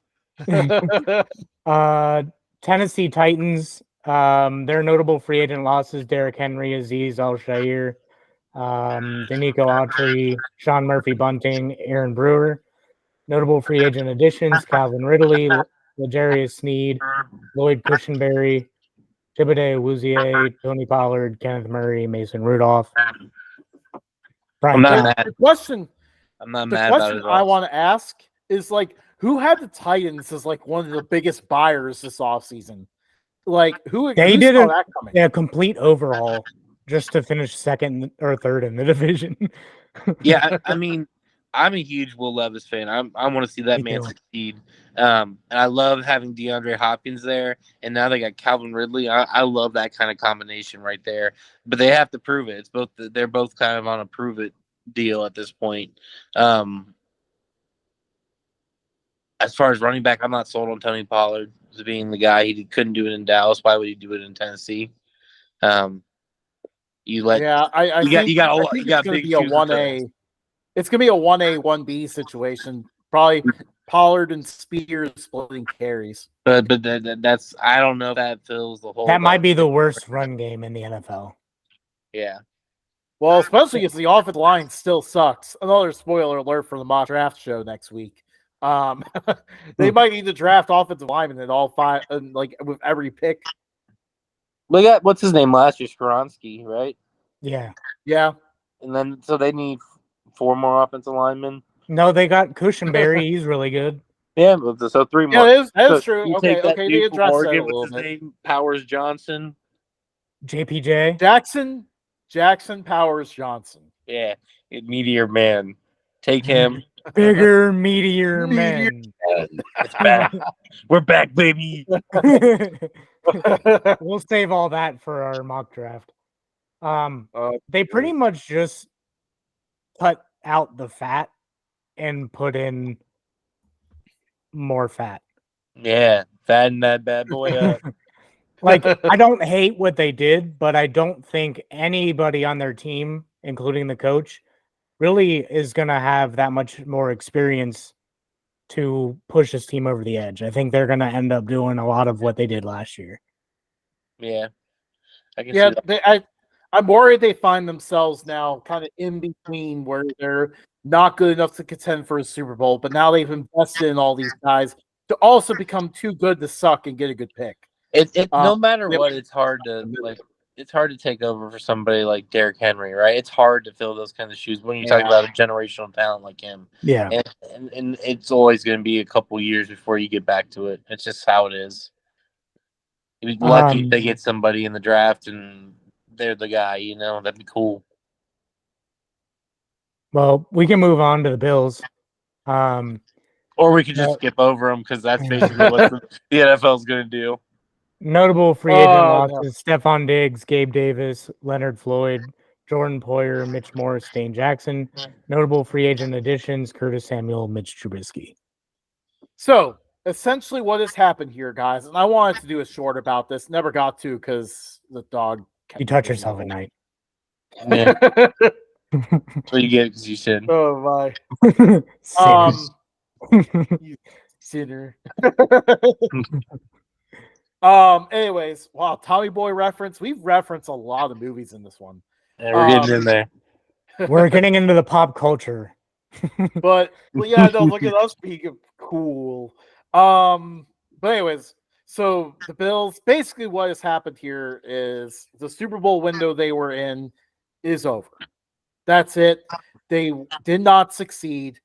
Tennessee Titans. Their notable free agent losses: Derrick Henry, Azeez Al-Shaair. Danico Autry, Sean Murphy Bunting, Aaron Brewer. Notable free agent additions: Calvin Ridley, L'Jarius Sneed, Lloyd Cushenberry, Thibodeau Awuzie, Tony Pollard, Kenneth Murray, Mason Rudolph. I'm not Yeah, mad. the question I'm not the mad about question it at I all. want to ask is like, who had the Titans as like one of the biggest buyers this offseason? Like, who did saw that coming? a complete overhaul just to finish second or third in the division. Yeah, I mean, I'm a huge Will Levis fan. I want to see that Me man too. succeed. And I love having DeAndre Hopkins there, and now they got Calvin Ridley. I love that kind of combination right there. But they have to prove it. They're both kind of on a prove it deal at this point. As far as running back, I'm not sold on Tony Pollard as being the guy. He couldn't do it in Dallas. Why would he do it in Tennessee? You let Yeah, I think you got a I lot, think you it's got going to big be a shoes to fill. 1A. It's going to be a 1A 1B situation. Probably Pollard and Spears splitting carries. But that's I don't know if that fills the hole. That might be the worst run game in the NFL. Yeah. Well, especially because the offensive line still sucks. Another spoiler alert for the mock draft show next week. They might need to draft offensive linemen at all five, like with every pick. We got what's his name last year, Skoronsky, right? Yeah. Yeah. And then so they need 4 more offensive linemen. No, they got Cushenberry. He's really good. Yeah, so 3 more. Yeah, that is So true. you Okay, take that they dude from addressed that a Oregon, little what's his bit. name? Powers Johnson. JPJ. Jackson Powers Johnson. Yeah, Meteor Man. Take him. Bigger, meteor men. It's back. We're back, baby. We'll save all that for our mock draft. Oh, They pretty much just cut out the fat and put in more fat. Yeah, fatten that bad boy up. Like, I don't hate what they did, but I don't think anybody on their team, including the coach, really is going to have that much more experience to push this team over the edge. I think they're going to end up doing a lot of what they did last year. Yeah, I can Yeah, see that. I'm worried they find themselves now kind of in between where they're not good enough to contend for a Super Bowl, but now they've invested in all these guys to also become too good to suck and get a good pick. No matter what, it's hard to take over for somebody like Derrick Henry, right? It's hard to fill those kinds of shoes when you're talking about a generational talent like him. Yeah. And it's always going to be a couple years before you get back to it. It's just how it is. You'd be lucky if they get somebody in the draft and they're the guy, that'd be cool. Well, we can move on to the Bills. Or we could just skip over them because that's basically what the NFL is going to do. Notable free agent losses: Stephon Diggs, Gabe Davis, Leonard Floyd, Jordan Poyer, Mitch Morris, Dane Jackson. Notable free agent additions: Curtis Samuel, Mitch Trubisky. So essentially what has happened here, guys, and I wanted to do a short about this, never got to because the dog. You touch yourself at night. Yeah. That's what you get because you should. Oh my. You sinner. Anyways, wow, Tommy Boy reference. We've referenced a lot of movies in this one. Yeah, we're getting in there. We're getting into the pop culture. But yeah, no, look at us being cool. But anyways, so the Bills, basically what has happened here is the Super Bowl window they were in is over. That's it. They did not succeed.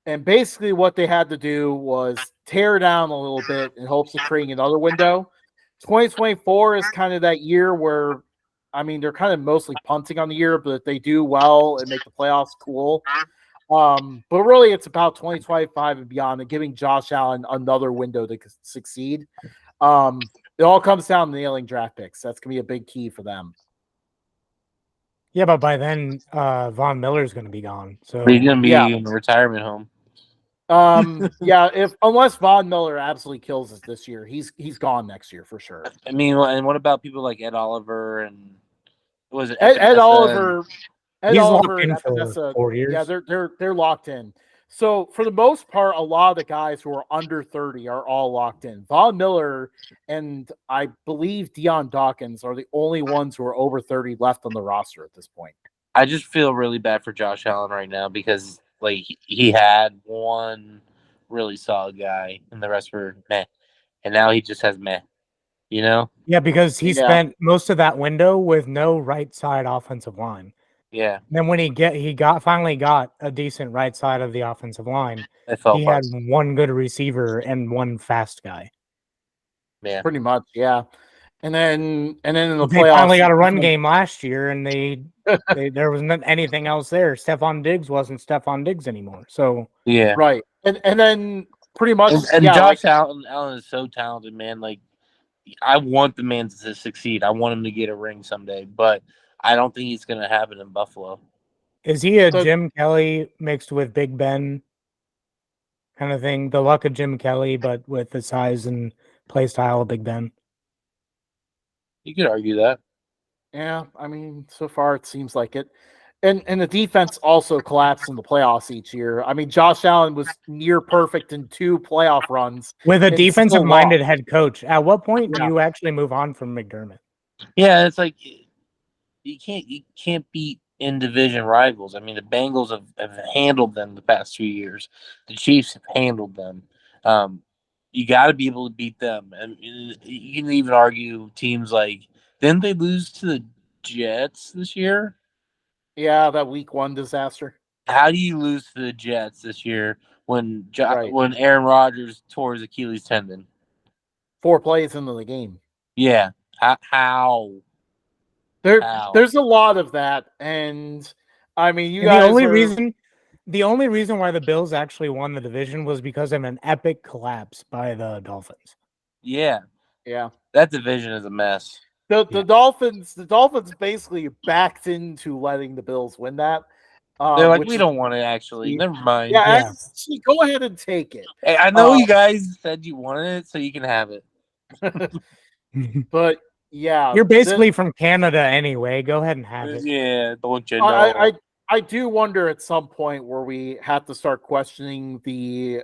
And basically what they had to do was tear down a little bit in hopes of creating another window. 2024 is kind of that year where, I mean, they're kind of mostly punting on the year, but if they do well and make the playoffs, cool. But really it's about 2025 and beyond and giving Josh Allen another window to succeed. It all comes down to nailing draft picks. That's going to be a big key for them. Yeah, but by then, Von Miller's going to be gone. So he's going to be in the retirement home. Yeah, unless Von Miller absolutely kills us this year, he's gone next year for sure. I mean, and what about people like Ed Oliver and was it Ed Oliver? He's locked in for 4 years. Yeah, they're locked in. So for the most part, a lot of the guys who are under 30 are all locked in. Von Miller and I believe Deion Dawkins are the only ones who are over 30 left on the roster at this point. I just feel really bad for Josh Allen right now because like he had one really solid guy and the rest were meh, and now he just has meh. You know? Yeah, because he Yeah. spent most of that window with no right side offensive line. Yeah, Then when he finally got a decent right side of the offensive line, it fell he had apart. one good receiver and one fast guy. Yeah, Pretty much, yeah. And then in the They finally playoffs, got a run game last year, and there was not anything else there. Stephon Diggs wasn't Stephon Diggs anymore. So yeah. right. And then pretty much, And yeah, like Josh Allen is so talented, man. Like I want the man to succeed. I want him to get a ring someday, but I don't think he's gonna happen in Buffalo. is he a the Jim Kelly mixed with Big Ben kind of thing? The luck of Jim Kelly, but with the size and play style of Big Ben. You could argue that. yeah, I mean, so far it seems like it. And the defense also collapsed in the playoffs each year. I mean, Josh Allen was near perfect in 2 playoff runs With a and still defensive-minded lost. head coach, at what point do Yeah. you actually move on from McDermott? Yeah, it's like you can't beat in division rivals. I mean, the Bengals have handled them the past 2 years. The Chiefs have handled them. Um, you got to be able to beat them, and you can even argue teams like didn't they lose to the Jets this year? Yeah, that week 1 disaster. How do you lose to the Jets this year when Right. when Aaron Rodgers tore his Achilles tendon? 4 plays into the game. Yeah, how? There's a lot of that, and I mean, you And guys are the only reason why the Bills actually won the division was because of an epic collapse by the Dolphins. Yeah, yeah. that division is a mess. The Yeah. Dolphins basically backed into letting the Bills win that. They're like, Which we is don't want it actually. Never mind. yeah, Yeah. actually, go ahead and take it. Hey, I know you guys said you wanted it, so you can have it. But yeah, You're basically from Canada anyway. Go ahead and have it. Yeah, don't you I, know? I do wonder at some point where we have to start questioning the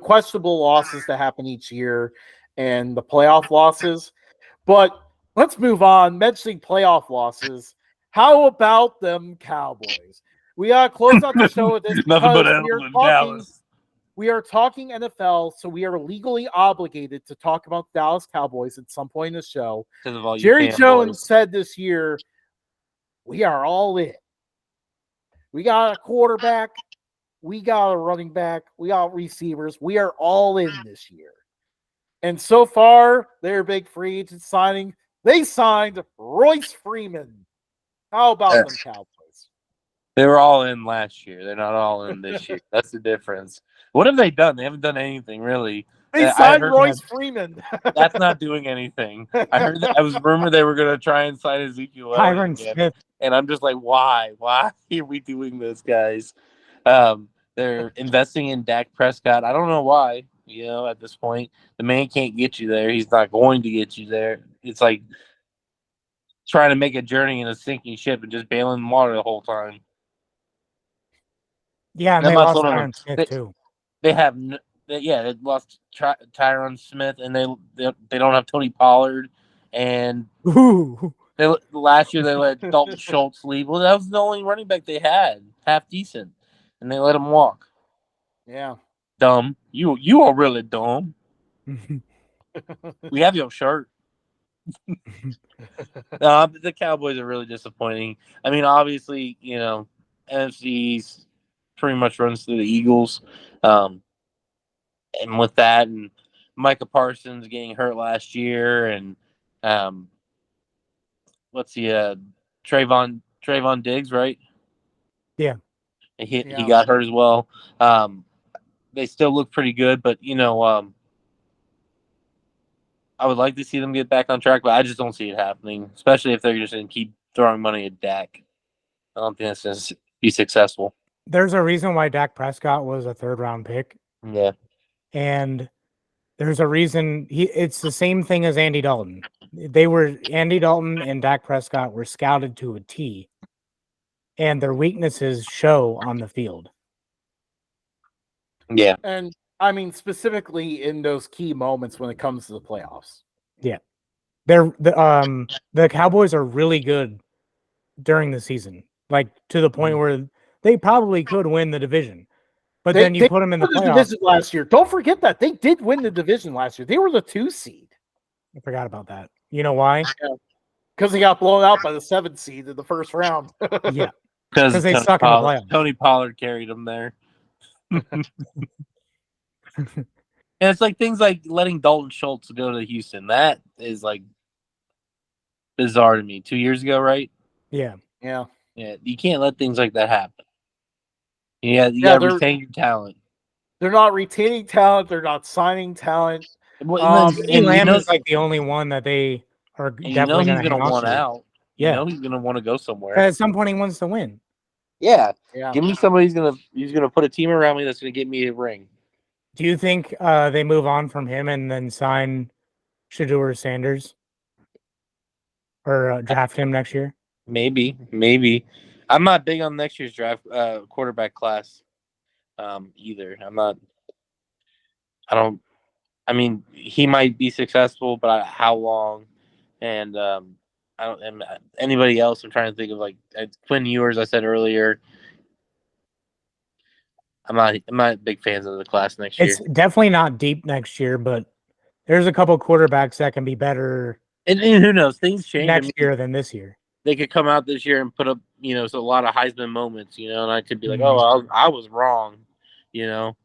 questionable losses that happen each year and the playoff losses. But let's move on. Mentioning playoff losses, how about them Cowboys? We gotta close out the show with this Nothing but because L's in Dallas. we are talking NFL, so we are legally obligated to talk about the Dallas Cowboys at some point in the show. Because of all you Jerry fanboys. Jones said this year, we are all in. We got a quarterback, we got a running back, we got receivers. We are all in this year. And so far, their big free agent signing, they signed Royce Freeman. How about them Cowboys? They were all in last year. They're not all in this year. That's the difference. What have they done? They haven't done anything really. They I signed heard Royce Freeman. that's not doing anything. I heard that I was rumored they were going to try and sign Ezekiel Elliott Tyron again. Smith. And I'm just like, why? Why are we doing this, guys? They're investing in Dak Prescott. I don't know why. You know, at this point, the man can't get you there. He's not going to get you there. It's like trying to make a journey in a sinking ship and just bailing in water the whole time. Yeah, and I'm they not lost sold on Tyron them. Smith too. They have, they lost Tyron Smith, and they don't have Tony Pollard, and Ooh. last year they let Dalton Schultz leave. Well, that was the only running back they had, half decent, and they let him walk. Yeah. Dumb. You are really dumb. We have your shirt. The Cowboys are really disappointing. I mean, obviously, you know, NFC East pretty much runs through the Eagles. And with that, and Micah Parsons getting hurt last year, and what's he? Trayvon Diggs, right? Yeah. He got hurt as well. They still look pretty good, but you know, I would like to see them get back on track, but I just don't see it happening. Especially if they're just going to keep throwing money at Dak. I don't think that's going to be successful. There's a reason why Dak Prescott was a 3rd-round pick. Yeah. And there's a reason it's the same thing as Andy Dalton. Andy Dalton and Dak Prescott were scouted to a T, and their weaknesses show on the field. Yeah. And I mean, specifically in those key moments when it comes to the playoffs. Yeah. The Cowboys are really good during the season. like to the point where they probably could win the division. But then you they put them in the won playoffs. division last year. Don't forget that they did win the division last year. They were the 2 seed. I forgot about that. You know why? Because they got blown out by the 7 seed in the first round. Yeah, Because they suck in the playoffs. Tony Pollard carried them there. And it's like things like letting Dalton Schultz go to Houston. That is like bizarre to me. 2 years ago, right? Yeah. Yeah. Yeah, you can't let things like that happen. You got to retain your talent. They're not retaining talent. They're not signing talent. CeeDee Lamb is like the only one that they are definitely he's going to want out. Yeah. He's going to want to go somewhere. At some point, he wants to win. Yeah. Give me somebody he's gonna put a team around me that's gonna get me a ring. Do you think they move on from him and then sign Shedeur Sanders or draft him next year? Maybe. I'm not big on next year's draft quarterback class either. I mean, he might be successful, but how long? And anybody else. I'm trying to think of like Quinn Ewers. I said earlier. I'm not big fans of the class next year. It's definitely not deep next year, but there's a couple quarterbacks that can be better. And who knows? Things change next year than this year. They could come out this year and put up, so a lot of Heisman moments, and I could be like, oh, I was wrong, It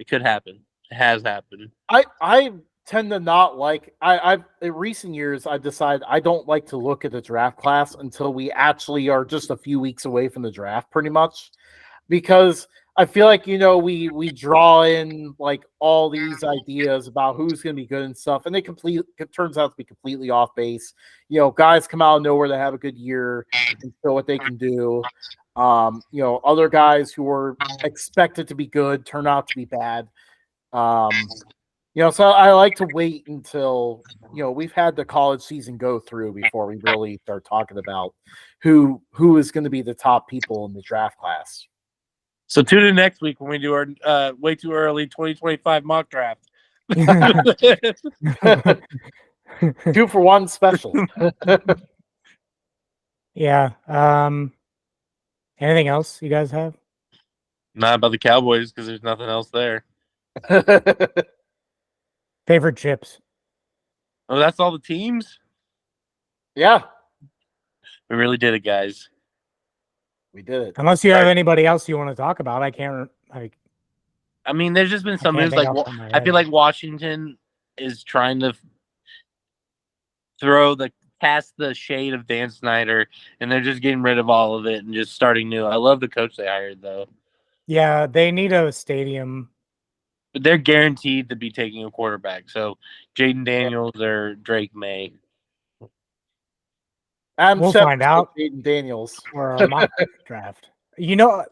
could happen. It has happened. I tend to not like. I've in recent years I've decided I don't like to look at the draft class until we actually are just a few weeks away from the draft, pretty much, because I feel like we draw in like all these ideas about who's going to be good and stuff, and it turns out to be completely off base. Guys come out of nowhere that have a good year and show what they can do. Other guys who were expected to be good turn out to be bad. So I like to wait until we've had the college season go through before we really start talking about who is going to be the top people in the draft class. So tune in next week when we do our way too early 2025 mock draft. 2-for-1 special. Yeah. Anything else you guys have? Not about the Cowboys because there's nothing else there. Favorite chips? Oh, that's all the teams? Yeah. We really did it, guys. We did it. Unless you have anybody else you want to talk about, I can't. I mean, there's just been some moves. Like I feel like Washington is trying to cast the shade of Dan Snyder, and they're just getting rid of all of it and just starting new. I love the coach they hired, though. Yeah, they need a stadium. But they're guaranteed to be taking a quarterback. So Jaden Daniels or Drake May. We'll find out. Jaden Daniels for our mock draft.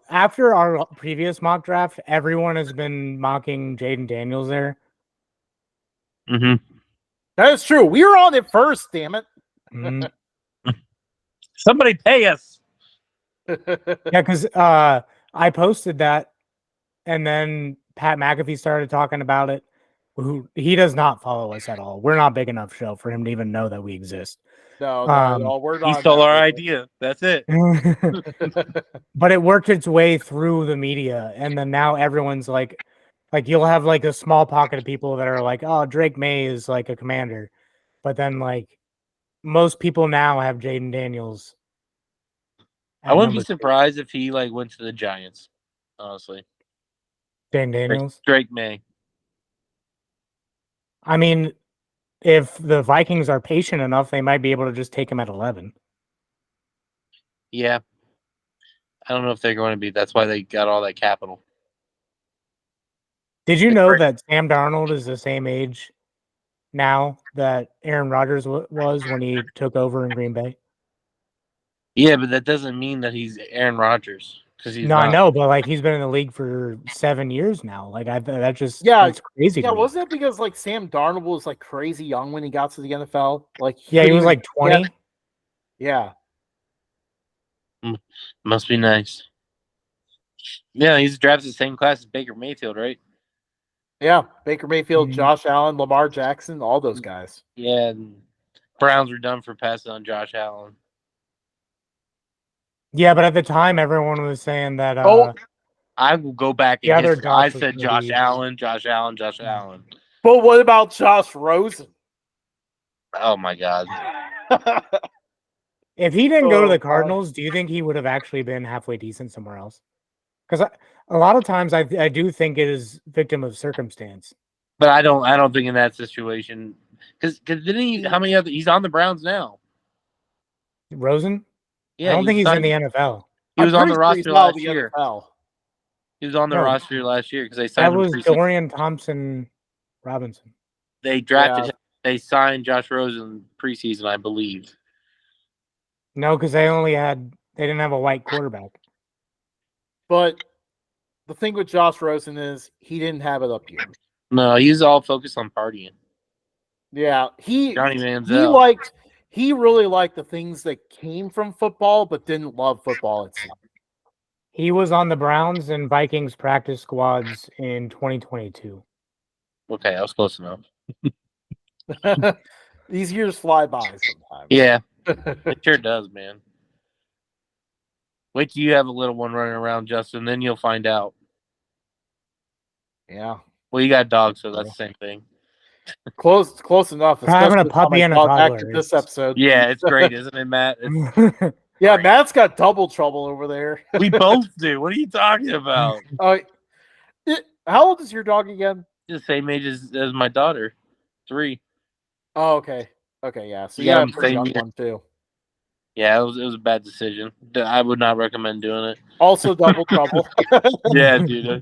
After our previous mock draft, everyone has been mocking Jaden Daniels there. Mm-hmm. That is true. We were on it first, damn it. Somebody pay us. Yeah, because I posted that, and then Pat McAfee started talking about it. He does not follow us at all. We're not big enough show for him to even know that we exist. No, not at all. We're not. He stole our idea. That's it. But it worked its way through the media, and then now everyone's like you'll have like a small pocket of people that are like, "Oh, Drake May is like a commander," but then like most people now have Jaden Daniels. I wouldn't be surprised if he like went to the Giants. Honestly, Jaden Daniels, Drake May. I mean, if the Vikings are patient enough, they might be able to just take him at 11. Yeah. I don't know if they're going to be. That's why they got all that capital. Did you know that Sam Darnold is the same age now that Aaron Rodgers was when he took over in Green Bay? Yeah, but that doesn't mean that he's Aaron Rodgers. I know, but like he's been in the league for 7 years now. Like that's crazy. Yeah, wasn't it because like Sam Darnold was like crazy young when he got to the NFL? Like he was like 20. Yeah. Must be nice. Yeah, he's drafted the same class as Baker Mayfield, right? Yeah, Baker Mayfield, Josh Allen, Lamar Jackson, all those guys. Yeah, and Browns were done for passing on Josh Allen. Yeah, but at the time, everyone was saying that. I will go back The in other history. I Josh was said gonna Josh be- Allen, Josh Allen, Josh Allen. But what about Josh Rosen? Oh my God. If he didn't go to Oh, the Cardinals, do you think he would have actually been halfway decent somewhere else? Because a lot of times I do think it is victim of circumstance. But I don't think in that situation because didn't he? How many other? He's on the Browns now. Rosen? Yeah, I don't think he's in signed- the NFL. He was I'm on the pretty sure he's roster out of last the year. NFL. He was on the No. roster last year because they That signed him. was preseason. Dorian Thompson Robinson. They drafted Yeah. him. They signed Josh Rosen preseason, I believe. No, because they didn't have a white quarterback. But the thing with Josh Rosen is he didn't have it up here. No, he's all focused on partying. Yeah, Johnny Manziel. he really liked the things that came from football, but didn't love football itself. He was on the Browns and Vikings practice squads in 2022. Okay, I was close enough. These years fly by sometimes. Yeah, it sure does, man. Wait till you have a little one running around, Justin, then you'll find out. Yeah. Well, you got dogs, so that's the same thing. Close enough. Having a especially with how puppy my and a dog acted toddler this is- episode. Yeah, it's great, isn't it, Matt? Yeah, great. Matt's got double trouble over there. We both do. What are you talking about? How old is your dog again? The same age as my daughter, 3. Oh, okay. Okay, yeah. So Yeah, yeah, I'm a pretty same young year. one too. Yeah, it was a bad decision. I would not recommend doing it. Also double trouble. Yeah, dude.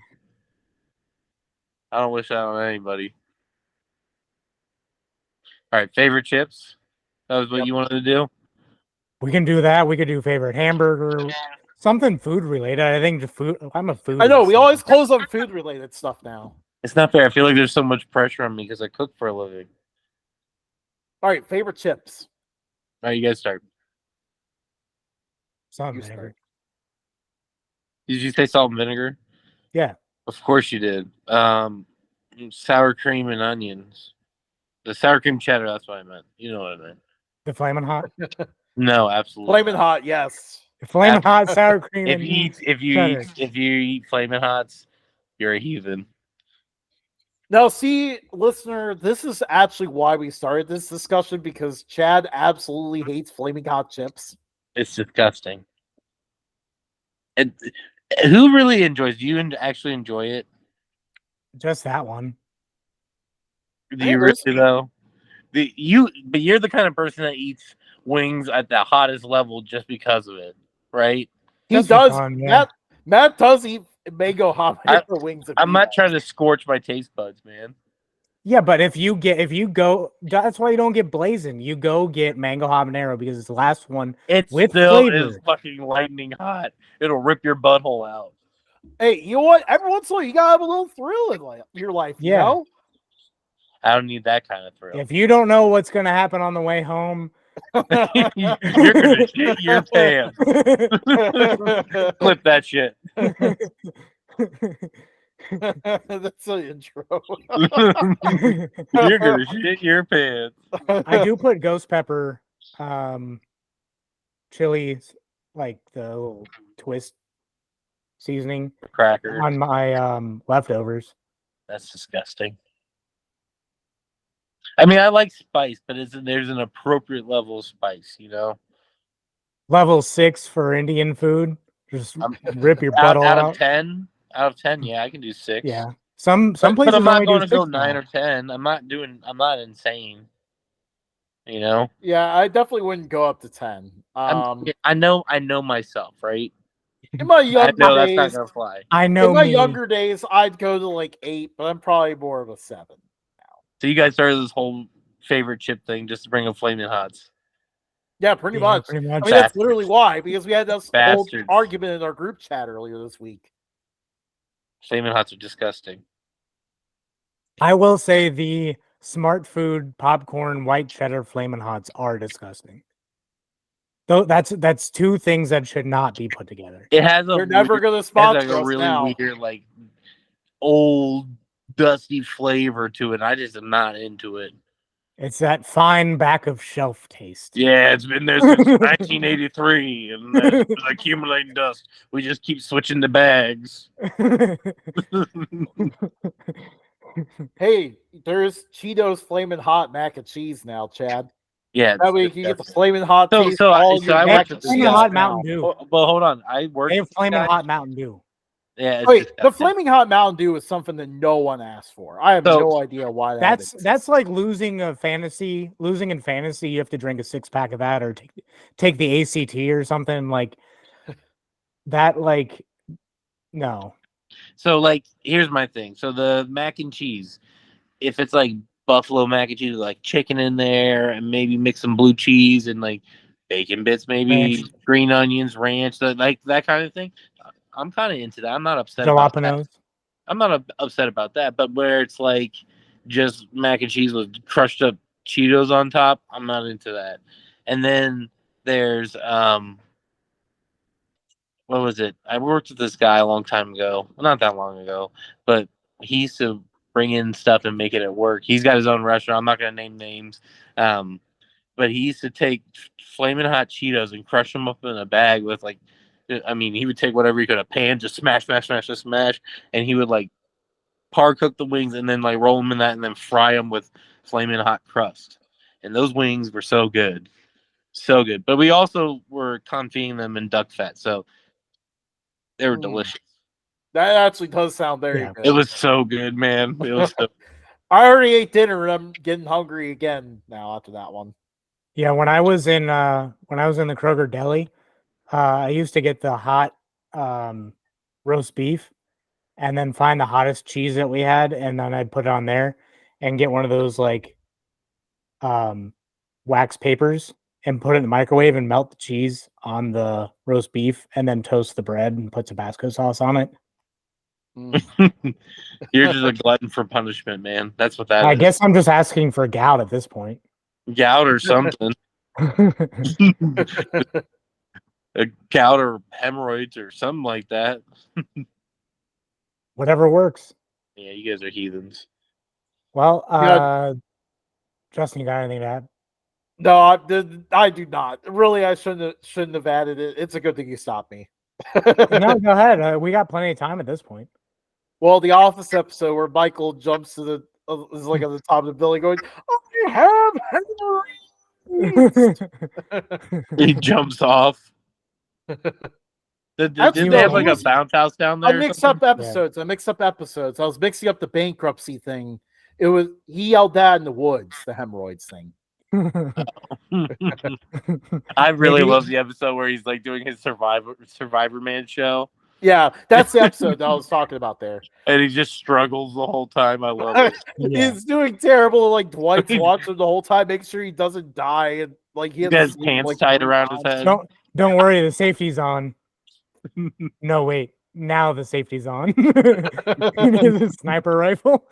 I don't wish that on anybody. All right, favorite chips. That was what Yep. you wanted to do. We can do that. We could do favorite hamburger, something food related. I think the food. I'm a food. I know we always close on food related stuff now. It's not fair. I feel like there's so much pressure on me because I cook for a living. All right, favorite chips. All right, you guys start. Something. You start. Did you say salt and vinegar? Yeah. Of course you did. Sour cream and onions. The sour cream cheddar, that's what I meant. You know what I meant. The flaming hot. No, absolutely. Flamin' not. hot, yes. The flaming hot sour cream. If and you cheddar. eat flaming hots, you're a heathen. Now, see, listener, this is actually why we started this discussion because Chad absolutely hates flaming hot chips. It's disgusting. And who really enjoys? Do you actually enjoy it? Just that one. Do you really though? But you're the kind of person that eats wings at the hottest level just because of it, right? He Just for does. fun, yeah. Matt does eat mango habanero wings. if I'm he not has. trying to scorch my taste buds, man. Yeah, but if you go, that's why you don't get blazing. You go get mango habanero because it's the last one. It With still flavor. is fucking lightning hot. It'll rip your butthole out. Hey, you know what? Every once in a while, you gotta have a little thrill in your life. You Yeah. know? I don't need that kind of thrill. If you don't know what's gonna happen on the way home, You're gonna shit your pants. Clip that shit. That's the intro. You're gonna shit your pants. I do put ghost pepper, chili, like the little twist seasoning Cracker. on my leftovers. That's disgusting. I mean, I like spice, but there's an appropriate level of spice, you know? Level 6 for Indian food. Just rip your Out, butthole out out. of 10? Out of 10, yeah, I can do 6. Yeah. Some But places I'm not only going do to go 6 9 now. or 10. I'm not insane. You know? Yeah, I definitely wouldn't go up to 10. I know myself, right? In my I younger know that's not days, gonna fly. I know in my me. younger days, I'd go to like 8, but I'm probably more of a 7. So you guys started this whole favorite chip thing just to bring up Flaming Hots. Yeah, pretty Yeah, much. pretty I much. mean, that's literally why, because we had this whole Bastards. argument in our group chat earlier this week. Flaming Hots are disgusting. I will say the smart food popcorn white cheddar flamin' hots are disgusting. Though that's 2 things that should not be put together. It has a They're never weird- going to it has sponsor like a us really now. weird, like old dusty flavor to it. I just am not into it. It's that fine back of shelf taste. Yeah, it's been there since 1983, and it's been accumulating dust. We just keep switching the bags. Hey, there's Cheetos Flamin' Hot mac and cheese now, Chad. Yeah, That way you can get the Flamin' Hot taste. So all I your They have worked mac and with this flaming cheese guy. hot now. Mountain Dew. Well, hold on. I worked They have with this flaming guy. hot Mountain Dew. Yeah, it's Wait, the disgusting. Flaming Hot Mountain Dew is something that no one asked for. I have So- no idea why That's like losing in fantasy. You have to drink a 6-pack of that or take the ACT or something like that. Like, no. So, like, here's my thing. So the mac and cheese, if it's like buffalo mac and cheese, like chicken in there, and maybe mix some blue cheese and like bacon bits, maybe Ranch. green onions, ranch, like that kind of thing. I'm kind of into that. I'm not upset about that. Jalapenos. I'm not upset about that. But where it's like just mac and cheese with crushed up Cheetos on top, I'm not into that. And then there's what was it? I worked with this guy a long time ago. Well, not that long ago, but he used to bring in stuff and make it at work. He's got his own restaurant. I'm not going to name names. But he used to take flaming hot Cheetos and crush them up in a bag with like, I mean, he would take whatever he could, a pan, just smash, and he would like par cook the wings and then like roll them in that and then fry them with flaming hot crust. And those wings were so good. So good. But we also were confitting them in duck fat. So they were delicious. That actually does sound very Yeah. good. It was so good, man. It was so I already ate dinner and I'm getting hungry again now after that one. Yeah, when I was in the Kroger deli, I used to get the hot roast beef and then find the hottest cheese that we had, and then I'd put it on there and get one of those like wax papers and put it in the microwave and melt the cheese on the roast beef and then toast the bread and put Tabasco sauce on it. You're just a glutton for punishment, man. That's what that I is. guess I'm just asking for gout at this point. Gout or something. A gout or hemorrhoids or something like that. Whatever works. Yeah, you guys are heathens. Well, Yeah. Justin, you got anything to add? No, I do not. Really, I shouldn't have added it. It's a good thing you stopped me. No, go ahead. We got plenty of time at this point. Well, the Office episode where Michael jumps to the is like on the top of the building going, "I have hemorrhoids." He jumps off. Did they have like a bounce house down there? I mixed up episodes. I was mixing up the bankruptcy thing. He yelled that in the woods, the hemorrhoids thing. I really love the episode where he's like doing his Survivor Man show. Yeah, that's the episode that I was talking about there. And he just struggles the whole time. I love it. Yeah. He's doing terrible. Like Dwight's watching the whole time, making sure he doesn't die, and like he He has pants tied around his head. Don't worry, the safety's on. No, wait. Now the safety's on. It's a sniper rifle.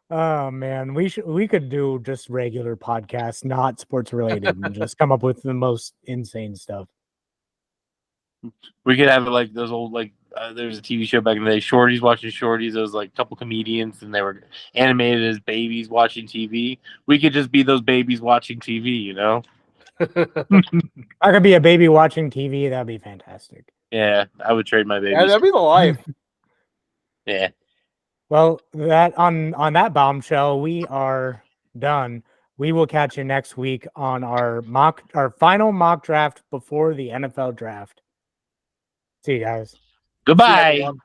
Oh man, we could do just regular podcasts, not sports related, and just come up with the most insane stuff. We could have like those old there's a TV show back in the day, Shorties watching Shorties. There was like a couple comedians and they were animated as babies watching TV. We could just be those babies watching TV, you know? I could be a baby watching TV. That'd be fantastic. Yeah, I would trade my babies. Yeah, that'd be the life. Yeah. Well, that on that bombshell, we are done. We will catch you next week on our final mock draft before the NFL draft. See you guys. Goodbye. See you, everyone.